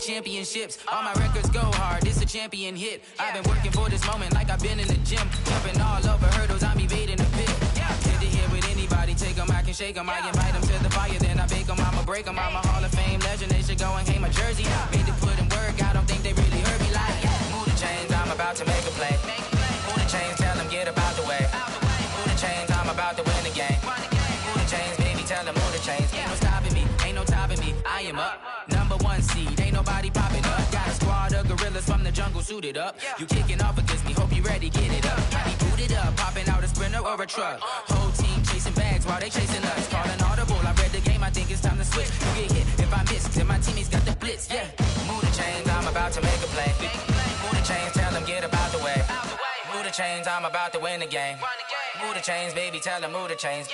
championships. All my records go hard, this a champion hit. I've been working for this moment like I've been in the gym. Jumping all over hurdles, I'm evading the pit. Hit to hit with anybody, take them, I can shake them. I invite them to the fire, then I bake them, I'ma break them. I'm a Hall of Fame legend, they should go and hang my jersey. Made to put in work, I don't think they really heard me like. Move the chains, I'm about to make a play. Move the chains, tell them get up out the way. Move the chains, I'm about to win the game. Move the chains, baby, tell them move the chains. Ain't no stopping me, ain't no topping me, I am up. #1 seed, ain't nobody popping up. Got a squad of gorillas from the jungle suited up. You kicking off against me, hope you ready, get it up. Got me booted up, popping out a Sprinter or a truck. Whole team chasing bags while they chasing us. Calling audible, I read the game, I think it's time to switch. You get hit if I miss, then my teammates got the blitz, yeah. Move the chains, I'm about to make a play. Move the chains, tell them get up out the way. Move the chains, I'm about to win the game. Move the chains, baby, tell them move the chains.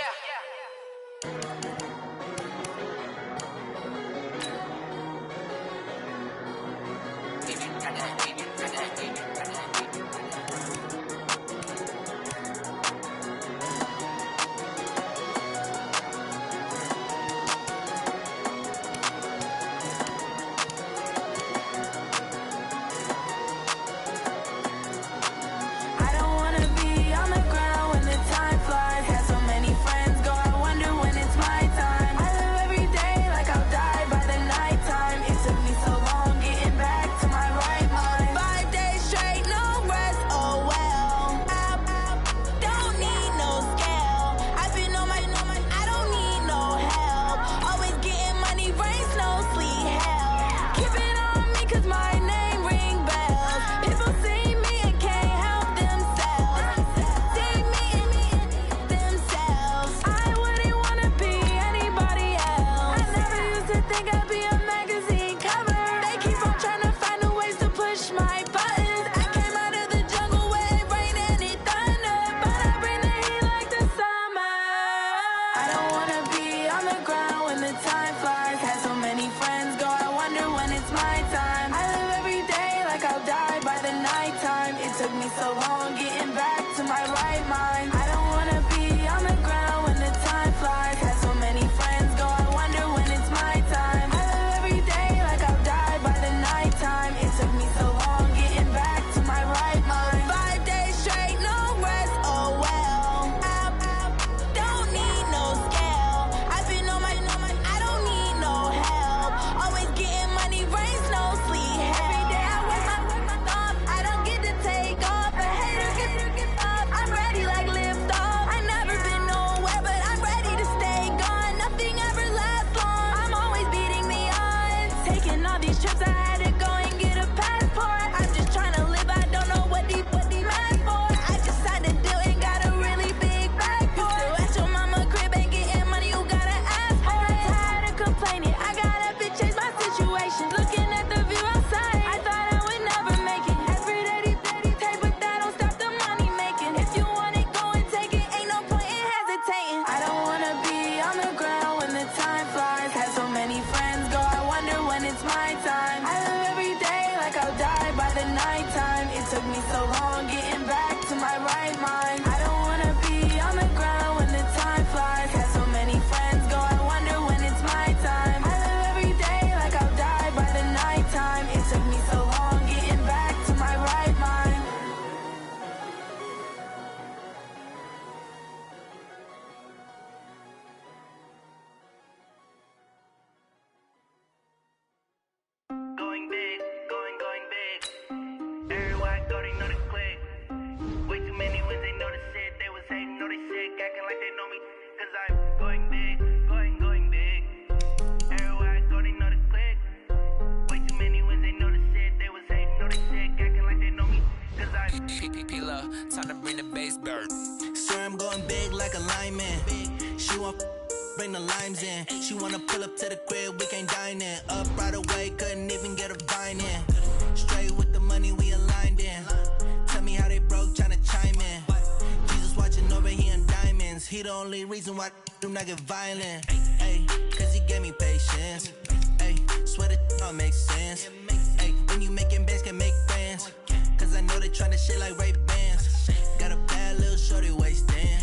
Reason why do not get violent, ayy, cause he gave me patience, ayy, swear that don't make sense, ayy, when you making bands can make friends, cause I know they tryna shit like Ray-Bans, got a bad little shorty wasting,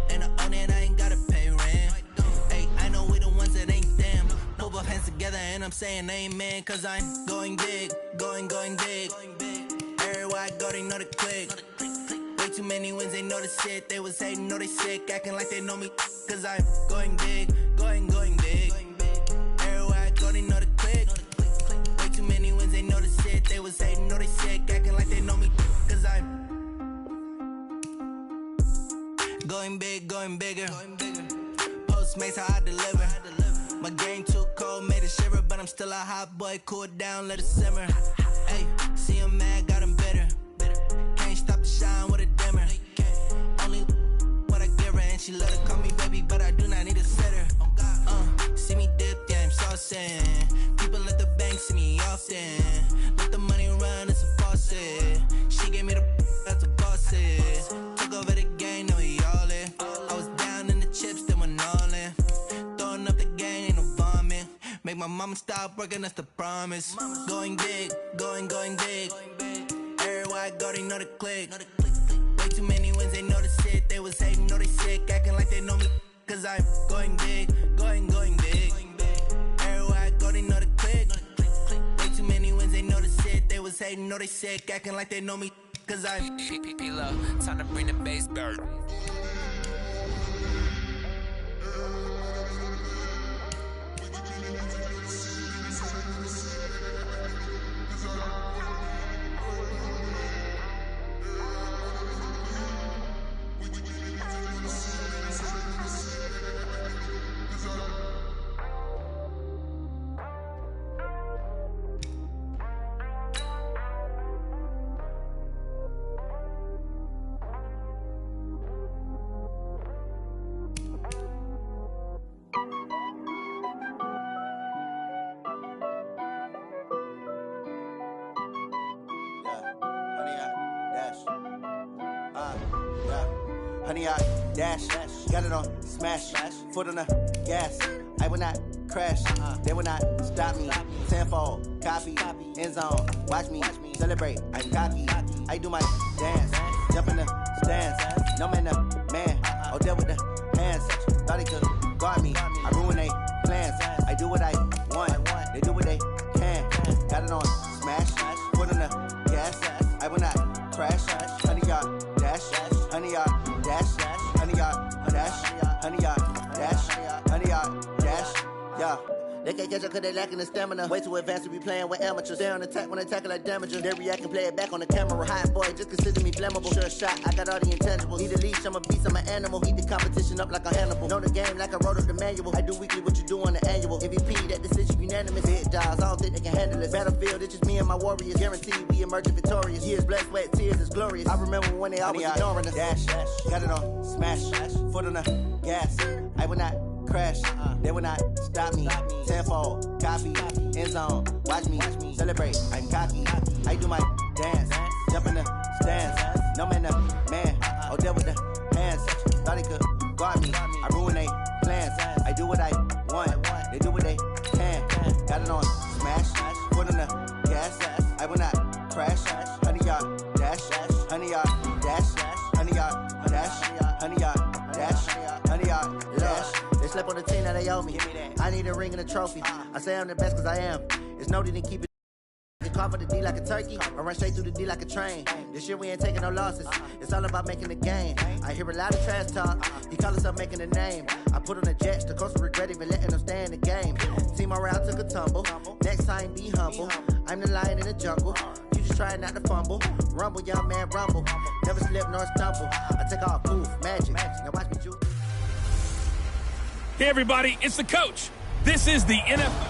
and I own it, I ain't gotta pay rent, ayy, I know we the ones that ain't them, pull both hands together and I'm saying amen, cause I'm going big, going big. Everywhere I go, they know the click. Way too many wins, they know the shit. They was hating, know they sick, acting like they know me, cause I'm going big, going big. Everywhere I go, they know the click. Way too many wins, they know the shit. They was hating, know they sick, acting like they know me, cause I'm going big, going bigger. Postmates how I deliver. My game too cold, made it shiver, but I'm still a hot boy. Cool it down, let it simmer. Hey, see him mad, got him bitter. Can't stop the shine with a dimmer. Only what I give her, and she let her call me baby, but I do not need a sitter. See me dip, yeah, I'm saucing. People at the bank see me often. Let the money run, it's a faucet. She gave me the that's a boss it. Took over the game, now we all in. I was down in the chips, then went all in. Throwing up the game, ain't no vomit. Make my mama stop working, that's the promise. Going big, going big. Everywhere I go, they know the click. Way too many wins, they know the shit. They was hating, know they sick, acting like they know me, cause I'm going big, going big. Everywhere I go, they know the click. Way too many wins, they know the shit. They was hating, know they sick, acting like they know me, cause I'm P-Lo, time to bring the bass back. Honey, I dash, got it on smash, foot on the gas. I will not crash, they will not stop me. Tenfold, copy, end zone, watch me celebrate. I'm cocky, I do my dance, jump in the stands. No man, the man, oh deal with the hands. Thought he could guard me, I ruin they plans. I do what I want, they do what they can. Got it on smash, foot on the gas. I will not crash, honey, y'all dash, honey, y'all dash, honey, y'all dash, honey, y'all dash, honey, y'all dash, yeah. They can't catch up cause they lacking the stamina. Way too advanced to be playing with amateurs. They on attack when they tackle like damagers. They react and play it back on the camera. Hot boy, just consider me flammable. Sure shot, I got all the intangibles. Need a leash, I'm a beast, I'm an animal. Heat the competition up like a Hannibal. Know the game like I wrote up the manual. I do weekly what you do on the annual. MVP, that decision unanimous. Hit dials, I don't think they can handle it. Battlefield, it's just me and my warriors. Guaranteed we emerging victorious. Years, blood, sweat, tears, it's glorious. I remember when they always ignoring us. Dash, got it on smash, foot on the gas. I will not crash, they will not stop me. Tenfold, copy, end zone, watch me celebrate. I'm cocky, I do my dance, jump in the stands. No man, the man, oh deal with the hands. Thought he could guard me, I ruin they plans. I do what I want, they do what they can. Got it on smash, foot on the gas. I will not crash, honey, y'all dash, honey, y'all dash, honey, y'all dash, honey, y'all dash, honey, y'all dash. They slept on the team that they owe me. I need a ring and a trophy. I say I'm the best cause I am. It's no need to keep it. You call for the D like a turkey, or run straight through the D like a train. This year we ain't taking no losses. It's all about making the game. I hear a lot of trash talk. He call himself making a name. I put on the jets, the coach regret even letting them stay in the game. Team around took a tumble. Next time be humble. I'm the lion in the jungle. You just trying not to fumble. Rumble, young man, rumble. Never slip nor stumble. I take all goof, magic. Now watch me juke. Hey, everybody, it's the coach. This is the NFL.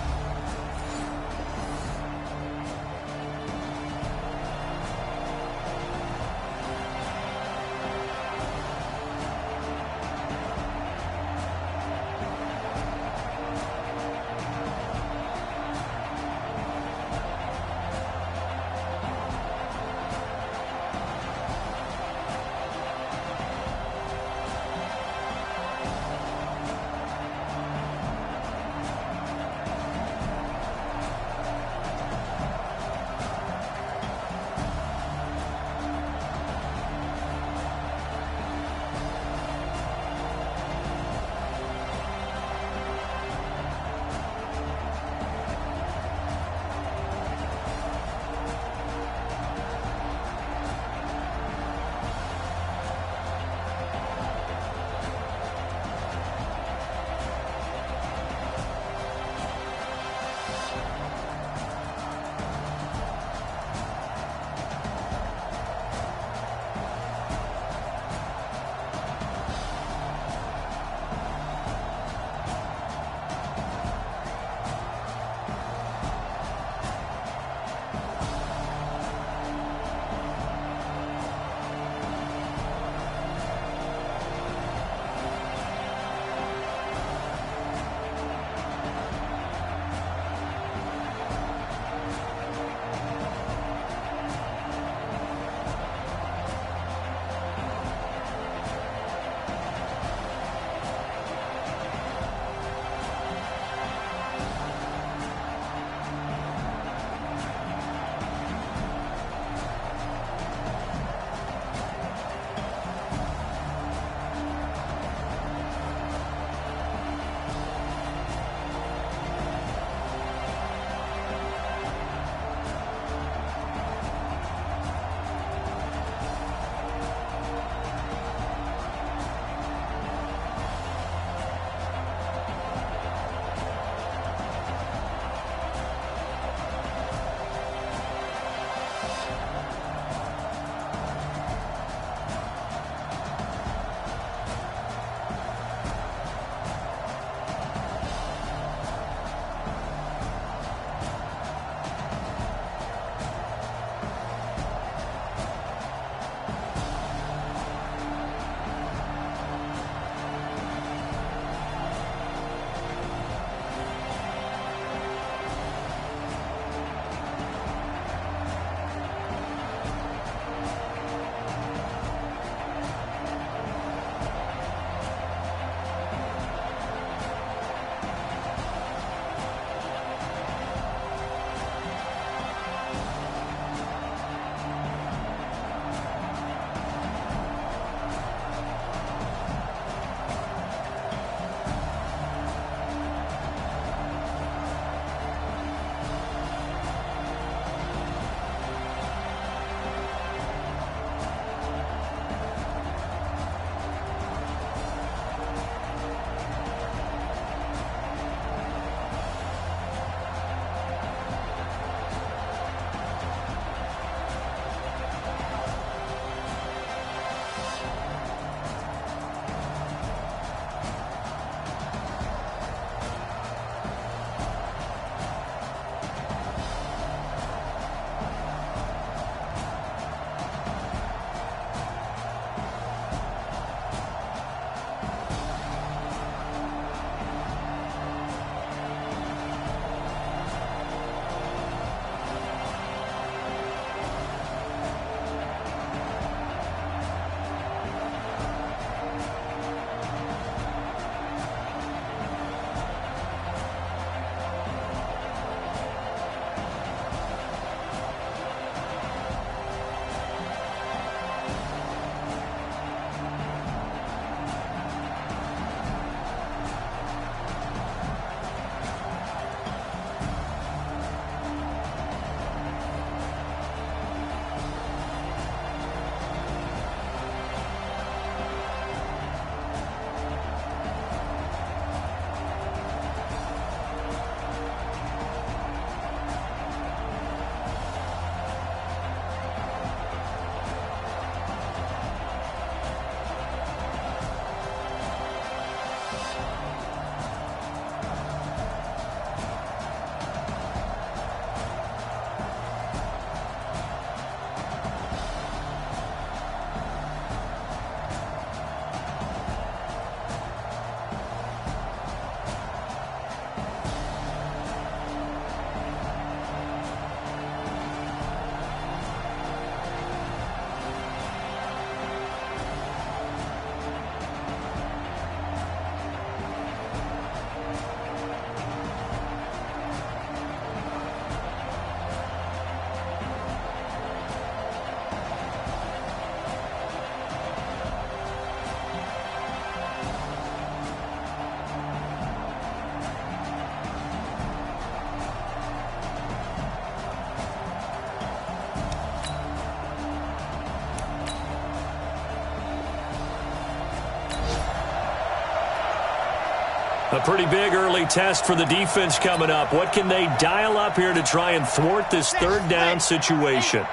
A pretty big early test for the defense coming up. What can they dial up here to try and thwart this third down situation?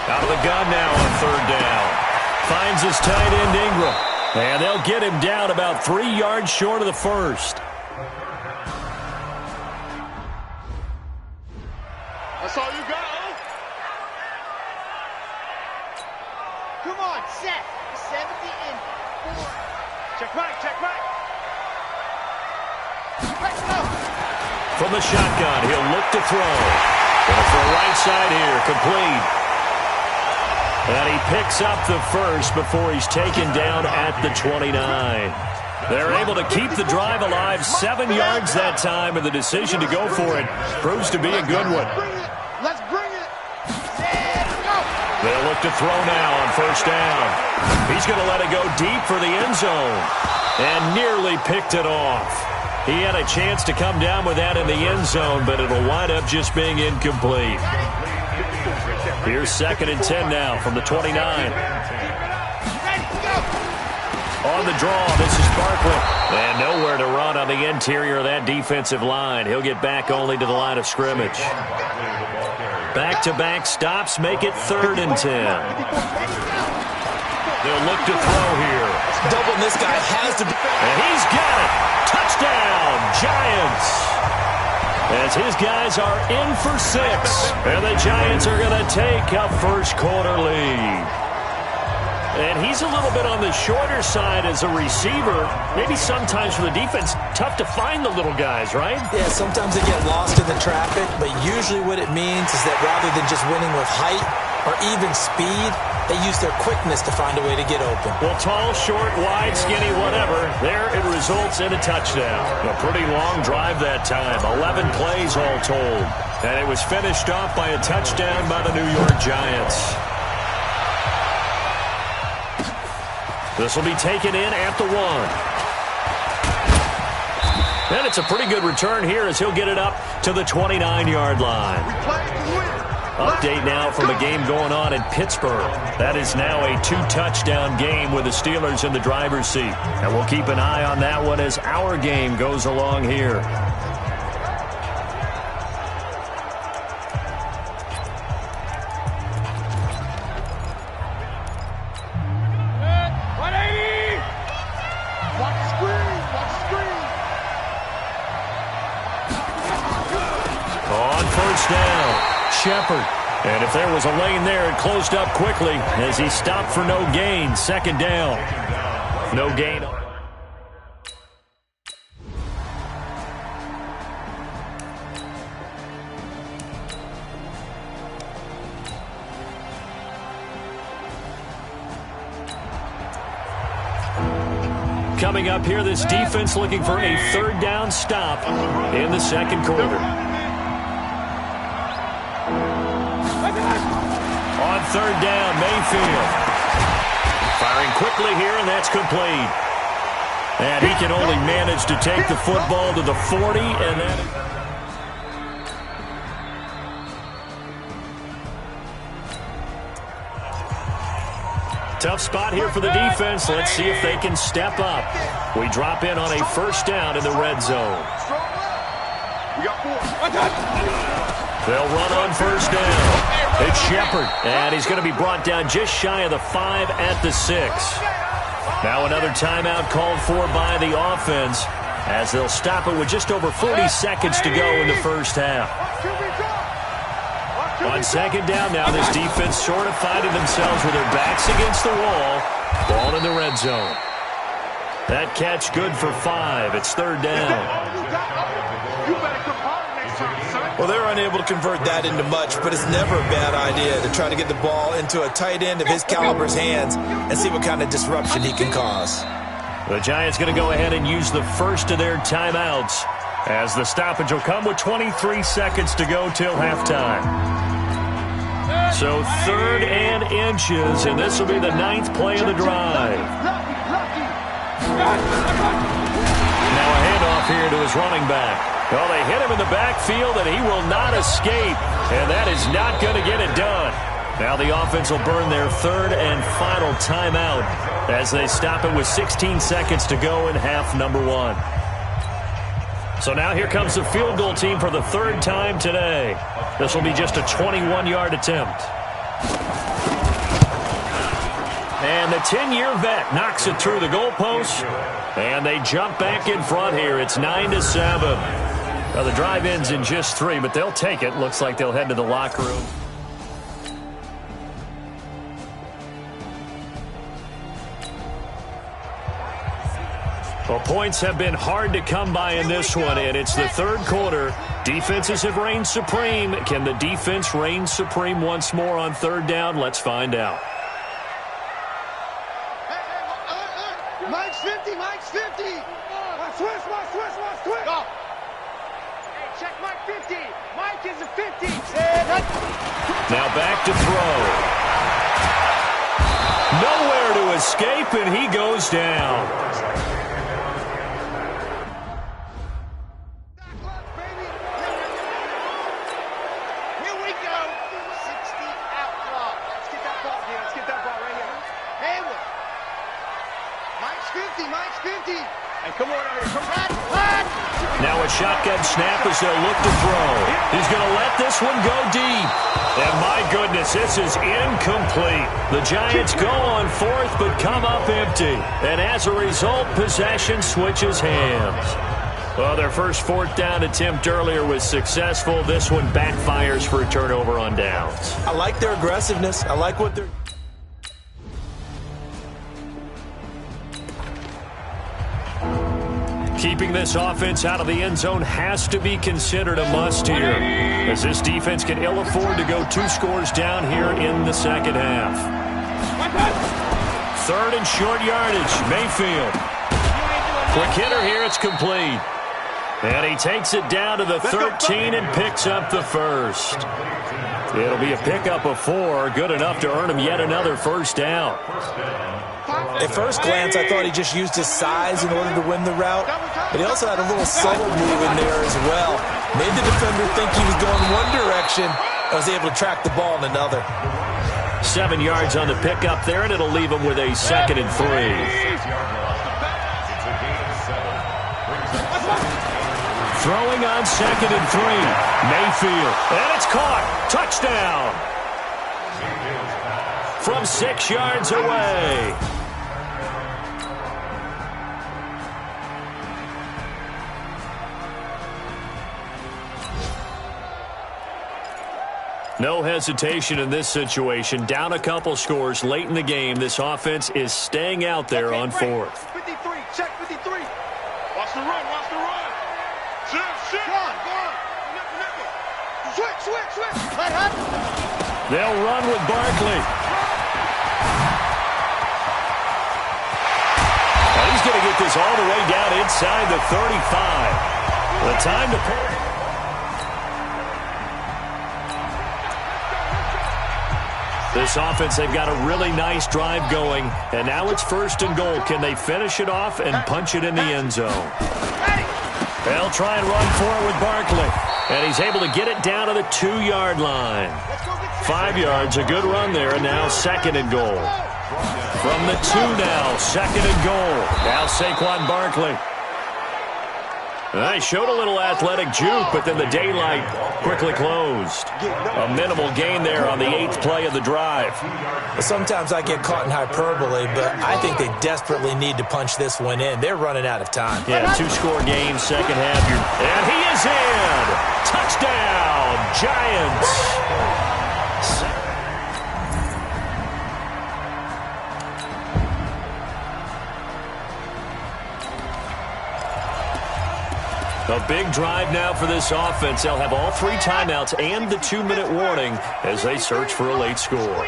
Out of the gun now on third down. Finds his tight end Ingram. And they'll get him down about 3 yards short of the first. That's all you got. Come on, set. 70 and 4. Check right, check right. From the shotgun, he'll look to throw. Going for a right side here, complete. And he picks up the first before he's taken down at the 29. They're able to keep the drive alive, 7 yards that time, and the decision to go for it proves to be a good one. Let's bring it. They'll look to throw now on first down. He's going to let it go deep for the end zone and nearly picked it off. He had a chance to come down with that in the end zone, but it'll wind up just being incomplete. Here's 2nd and 10 now from the 29. On the draw, this is Barkley. And nowhere to run on the interior of that defensive line. He'll get back only to the line of scrimmage. Back-to-back stops make it 3rd and 10. They'll look to throw here. Doubling this guy has to be. And he's got it. Touchdown, Giants. As his guys are in for 6. And the Giants are going to take a first-quarter lead. And he's a little bit on the shorter side as a receiver. Maybe sometimes for the defense, tough to find the little guys, right? Yeah, sometimes they get lost in the traffic, but usually what it means is that rather than just winning with height or even speed, they use their quickness to find a way to get open. Well, tall, short, wide, skinny, whatever, there it results in a touchdown. A pretty long drive that time, 11 plays all told. And it was finished off by a touchdown by the New York Giants. This will be taken in at the 1. And it's a pretty good return here as he'll get it up to the 29-yard line. Update now from a game going on in Pittsburgh. That is now a 2-touchdown game with the Steelers in the driver's seat. And we'll keep an eye on that one as our game goes along here. Shepard. And if there was a lane there, it closed up quickly as he stopped for no gain. 2nd down. No gain. Coming up here, this defense looking for a 3rd down stop in the 2nd quarter. On 3rd down, Mayfield. Firing quickly here, and that's complete. And he can only manage to take the football to the 40, and then... Tough spot here for the defense. Let's see if they can step up. We drop in on a 1st down in the red zone. They'll run on 1st down. It's Shepard, and he's going to be brought down just shy of the 5 at the 6. Now another timeout called for by the offense as they'll stop it with just over 40 seconds to go in the first half. On 2nd down now, this defense sort of finding themselves with their backs against the wall. Ball in the red zone. That catch good for 5. It's 3rd down. Well, they're unable to convert that into much, but it's never a bad idea to try to get the ball into a tight end of his caliber's hands and see what kind of disruption he can cause. The Giants going to go ahead and use the first of their timeouts as the stoppage will come with 23 seconds to go till halftime. So 3rd and inches, and this will be the 9th play of the drive. Now a handoff here to his running back. Well, they hit him in the backfield, and he will not escape. And that is not going to get it done. Now the offense will burn their 3rd and final timeout as they stop it with 16 seconds to go in half number one. So now here comes the field goal team for the third time today. This will be just a 21-yard attempt. And the 10-year vet knocks it through the goalpost. And they jump back in front here. It's 9-7. Well, the drive ends in just 3, but they'll take it. Looks like they'll head to the locker room. Well, points have been hard to come by in this one, and it's the third quarter. Defenses have reigned supreme. Can the defense reign supreme once more on third down? Let's find out. Mike's 50, Mike's 50. Switch. Go. Hey, check Mike 50. Mike is a 50. Now back to throw. Nowhere to escape, and he goes down. Now a shotgun snap as they'll look to throw. He's going to let this one go deep. And my goodness, this is incomplete. The Giants go on fourth but come up empty. And as a result, possession switches hands. Well, their first fourth down attempt earlier was successful. This one backfires for a turnover on downs. I like their aggressiveness. I like what they're... Keeping this offense out of the end zone has to be considered a must here, as this defense can ill afford to go 2 scores down here in the second half. Third and short yardage, Mayfield. Quick hitter here, it's complete. And he takes it down to the 13 and picks up the first. It'll be a pickup of 4, good enough to earn him yet another first down. At first glance, I thought he just used his size in order to win the route, but he also had a little subtle move in there as well. Made the defender think he was going one direction and was able to track the ball in another. 7 yards on the pickup there, and it'll leave him with a 2nd and 3. Throwing on 2nd and 3. Mayfield, and it's caught. Touchdown. From 6 yards away. No hesitation in this situation. Down a couple scores late in the game. This offense is staying out there on fourth. 53, check 53. Watch the run. Shit. Go on. Switch. They'll run with Barkley. Now he's going to get this all the way down inside the 35. The time to pull. This offense, they've got a really nice drive going, and now it's 1st and goal. Can they finish it off and punch it in the end zone? They'll try and run for it with Barkley, and he's able to get it down to the 2-yard line. 5 yards, a good run there, and now 2nd and goal. From the 2 now, 2nd and goal. Now Saquon Barkley. They showed a little athletic juke, but then the daylight quickly closed. A minimal gain there on the 8th play of the drive. Sometimes I get caught in hyperbole, but I think they desperately need to punch this one in. They're running out of time. Yeah, 2-score game, second half. And he is in! Touchdown, Giants! A big drive now for this offense. They'll have all 3 timeouts and the 2-minute warning as they search for a late score.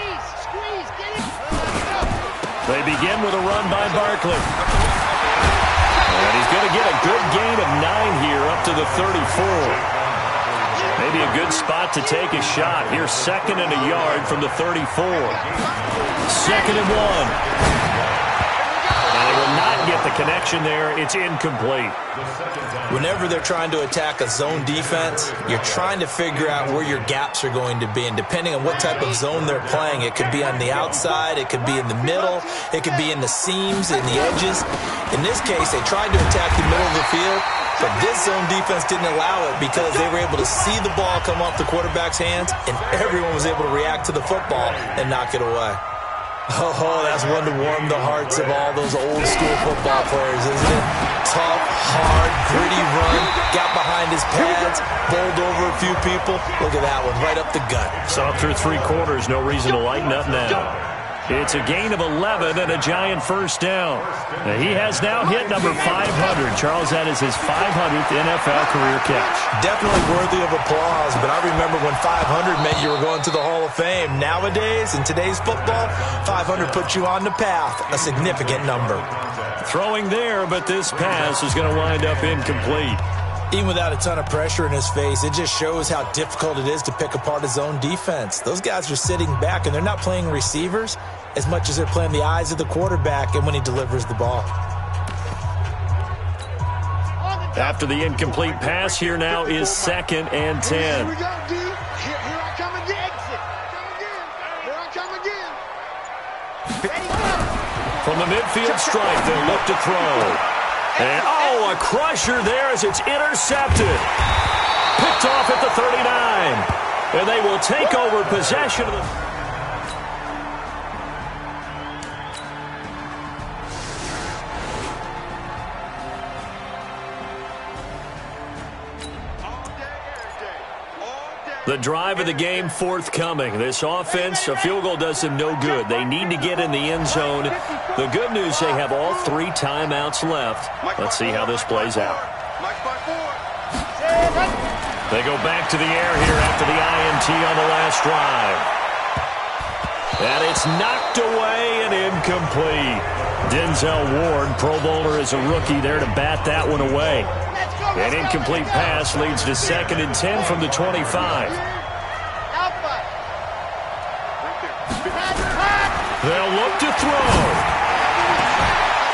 They begin with a run by Barkley. And he's going to get a good gain of 9 here up to the 34. Maybe a good spot to take a shot. Here's 2nd and a yard from the 34. 2nd and 1. And they will not get the connection there. It's incomplete. Whenever they're trying to attack a zone defense, you're trying to figure out where your gaps are going to be. And depending on what type of zone they're playing, it could be on the outside, it could be in the middle, it could be in the seams, in the edges. In this case, they tried to attack the middle of the field, but this zone defense didn't allow it because they were able to see the ball come off the quarterback's hands, and everyone was able to react to the football and knock it away. Oh, that's one to warm the hearts of all those old-school football players, isn't it? Tough, hard, gritty run, got behind his pads, bowled over a few people. Look at that one, right up the gut. Saw through 3 quarters, no reason to lighten up now. It's a gain of 11 and a giant first down. Now, he has now hit number 500. Charles, that is his 500th NFL career catch. Definitely worthy of applause, but I remember when 500 meant you were going to the Hall of Fame. Nowadays, in today's football, 500 puts you on the path, a significant number. Throwing there, but this pass is going to wind up incomplete. Even without a ton of pressure in his face, it just shows how difficult it is to pick apart his own defense. Those guys are sitting back, and they're not playing receivers as much as they're playing the eyes of the quarterback and when he delivers the ball. After the incomplete pass, here now is 2nd and 10. Here we go, D. Here I come again. Exit. Here I come again. From the midfield stripe, they'll look to throw. And, oh, a crusher there as it's intercepted. Picked off at the 39. And they will take over possession of the... The drive of the game forthcoming. This offense, a field goal does them no good. They need to get in the end zone. The good news, they have all 3 timeouts left. Let's see how this plays out. They go back to the air here after the INT on the last drive. And it's knocked away and incomplete. Denzel Ward, Pro Bowler as a rookie, there to bat that one away. An incomplete pass leads to 2nd and 10 from the 25. They'll look to throw.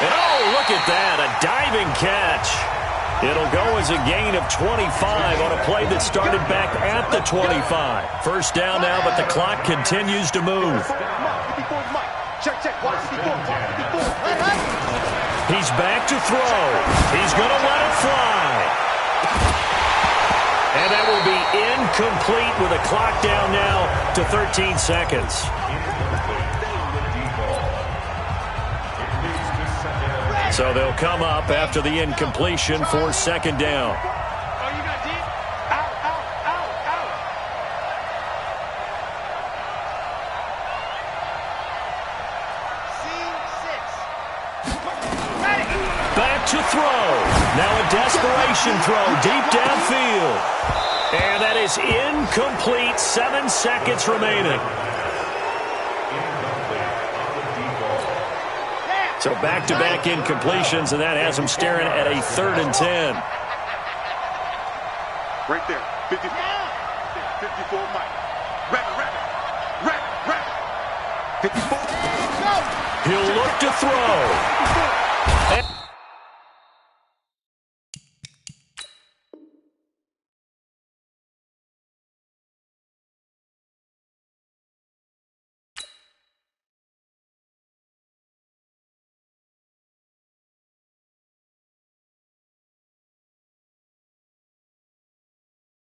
And oh, look at that, a diving catch. It'll go as a gain of 25 on a play that started back at the 25. First down now, but the clock continues to move. He's back to throw. He's going to let it fly. And that will be incomplete with a clock down now to 13 seconds. So they'll come up after the incompletion for 2nd down. Back to throw. Now a desperation throw deep downfield. And that is incomplete. 7 seconds remaining. So back-to-back incompletions, and that has them staring at a 3rd and 10. Right there. 54 Mike. Rabbit. 54. He'll look to throw.